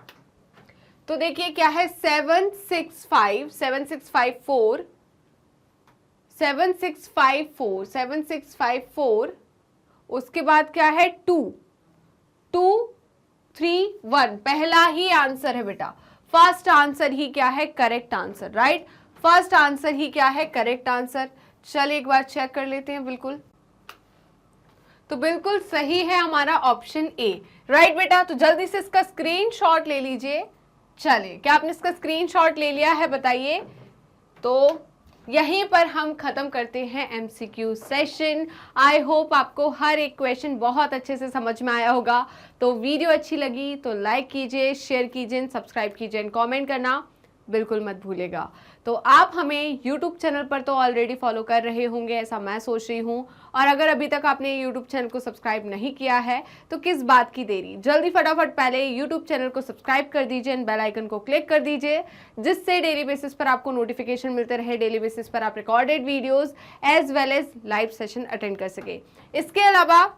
तो देखिए क्या है, 7 6 5 7 6 5 4 7 6 5 4 7 6 5 4, उसके बाद क्या है 2 2 3 1। पहला ही आंसर है बेटा, फर्स्ट आंसर ही क्या है, correct answer, right. First answer ही क्या है, करेक्ट आंसर। चलिए एक बार चेक कर लेते हैं, बिल्कुल तो बिल्कुल सही है हमारा ऑप्शन ए। राइट बेटा, तो जल्दी से इसका स्क्रीनशॉट ले लीजिए। चलिए, क्या आपने इसका स्क्रीनशॉट ले लिया है बताइए। तो यहीं पर हम खत्म करते हैं एमसीक्यू सेशन। आई होप आपको हर एक क्वेश्चन बहुत अच्छे से समझ में आया होगा। तो वीडियो अच्छी लगी तो लाइक कीजिए, शेयर कीजिए, सब्सक्राइब कीजिए एंड कमेंट करना बिल्कुल मत भूलेगा। तो आप हमें YouTube चैनल पर तो ऑलरेडी फॉलो कर रहे होंगे, ऐसा मैं सोच रही हूँ। और अगर अभी तक आपने YouTube चैनल को सब्सक्राइब नहीं किया है तो किस बात की देरी, जल्दी फटाफट पहले YouTube चैनल को सब्सक्राइब कर दीजिए एंड बेल आइकन को क्लिक कर दीजिए, जिससे डेली बेसिस पर आपको नोटिफिकेशन मिलते रहे, डेली बेसिस पर आप recorded videos as well as live session attend कर सके। इसके अलावा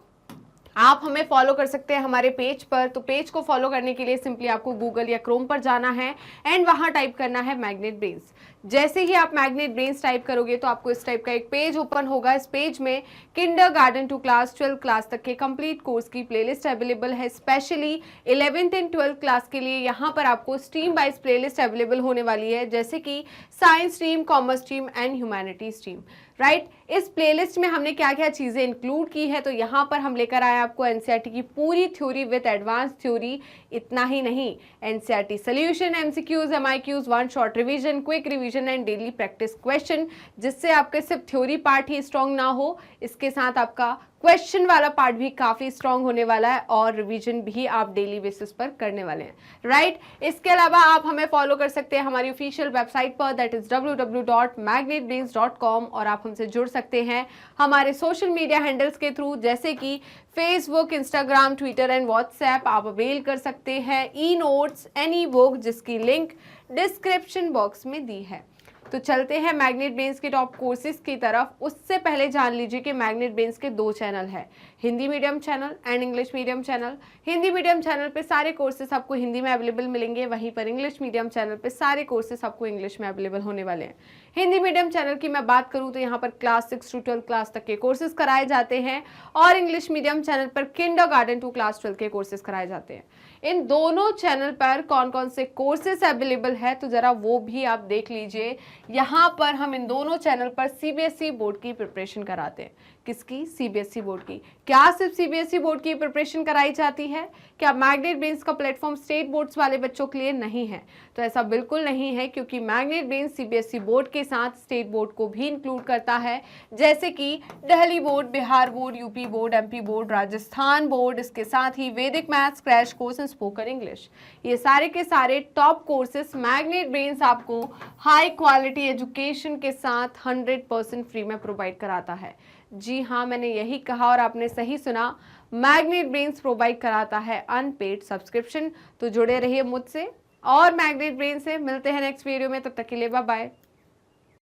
आप हमें फॉलो कर सकते हैं हमारे पेज पर। तो पेज को फॉलो करने के लिए सिंपली आपको गूगल या क्रोम पर जाना है एंड वहां टाइप करना है मैग्नेट ब्रेन्स। जैसे ही आप मैग्नेट ब्रेन्स टाइप करोगे तो आपको इस टाइप का एक पेज ओपन होगा। इस पेज में किंडरगार्टन टू क्लास 12 क्लास तक के कंप्लीट कोर्स की प्लेलिस्ट अवेलेबल है। Specially 11th and 12th class के लिए यहाँ पर आपको स्ट्रीम वाइज प्लेलिस्ट अवेलेबल होने वाली है, जैसे कि science stream, commerce stream and humanity stream. Right, इस प्लेलिस्ट में हमने क्या क्या चीज़ें इंक्लूड की है, तो यहाँ पर हम लेकर आए आपको एनसीईआरटी की पूरी थ्योरी विद एडवांस थ्योरी। इतना ही नहीं, NCERT solution, MCQs, MIQs, one shot revision, quick revision and daily practice question, जिससे आपके सिर्फ थ्योरी पार्ट ही स्ट्रॉन्ग ना हो, इसके साथ आपका क्वेश्चन वाला पार्ट भी काफी स्ट्रॉन्ग होने वाला है और रिवीजन भी आप डेली बेसिस पर करने वाले हैं। राइट, इसके अलावा आप हमें फॉलो कर सकते हैं हमारी ऑफिशियल वेबसाइट पर, दैट इज www.magnetbrains.com, और आप हमसे जुड़ सकते हैं हमारे सोशल मीडिया हैंडल्स के थ्रू, जैसे कि Facebook, Instagram, Twitter and WhatsApp. आप अवेल कर सकते हैं ई नोट्स, एनी बुक, जिसकी लिंक डिस्क्रिप्शन बॉक्स में दी है। तो चलते हैं मैग्नेट ब्रेन्स के टॉप कोर्सेज की तरफ। उससे पहले जान लीजिए कि मैग्नेट ब्रेन्स के 2 चैनल है, Hindi medium channel and English medium channel. Hindi medium channel पे सारे कोर्सेज आपको हिंदी में अवेलेबल मिलेंगे, वहीं पर इंग्लिश मीडियम चैनल पे सारे कोर्सेज आपको इंग्लिश में अवेलेबल होने वाले हैं। हिंदी मीडियम चैनल की मैं बात करूँ तो यहाँ पर क्लास 6 to 12 क्लास तक के कोर्सेज कराए जाते हैं, और इंग्लिश मीडियम चैनल पर किंडरगार्टन टू क्लास 12 के कोर्सेज कराए जाते हैं। इन दोनों चैनल पर कौन कौन से कोर्सेज अवेलेबल है तो जरा वो भी आप देख लीजिए। यहाँ पर हम इन दोनों चैनल पर सीबीएसई बोर्ड की प्रिपरेशन कराते हैं। किसकी? सीबीएसई बोर्ड की। क्या सिर्फ सीबीएसई बोर्ड की प्रिपरेशन कराई जाती है? क्या मैग्नेट ब्रेन्स का प्लेटफॉर्म स्टेट बोर्ड्स वाले बच्चों के लिए नहीं है? तो ऐसा बिल्कुल नहीं है, क्योंकि मैग्नेट ब्रेन्स सीबीएसई बोर्ड के साथ स्टेट बोर्ड को भी इंक्लूड करता है, जैसे कि Delhi board, Bihar board, UP board, MP board, Rajasthan board. इसके साथ ही वैदिक maths, crash course and spoken English, ये सारे के सारे टॉप कोर्सेस मैग्नेट ब्रेन्स आपको हाई क्वालिटी एजुकेशन के साथ 100% फ्री में प्रोवाइड कराता है। जी हाँ, मैंने यही कहा और आपने सही सुना, मैग्नेट ब्रेन्स प्रोवाइड कराता है अनपेड सब्सक्रिप्शन। तो जुड़े रहिए मुझसे और मैग्नेट ब्रेन से। मिलते हैं नेक्स्ट वीडियो में, तब तक के लिए बाय बाय।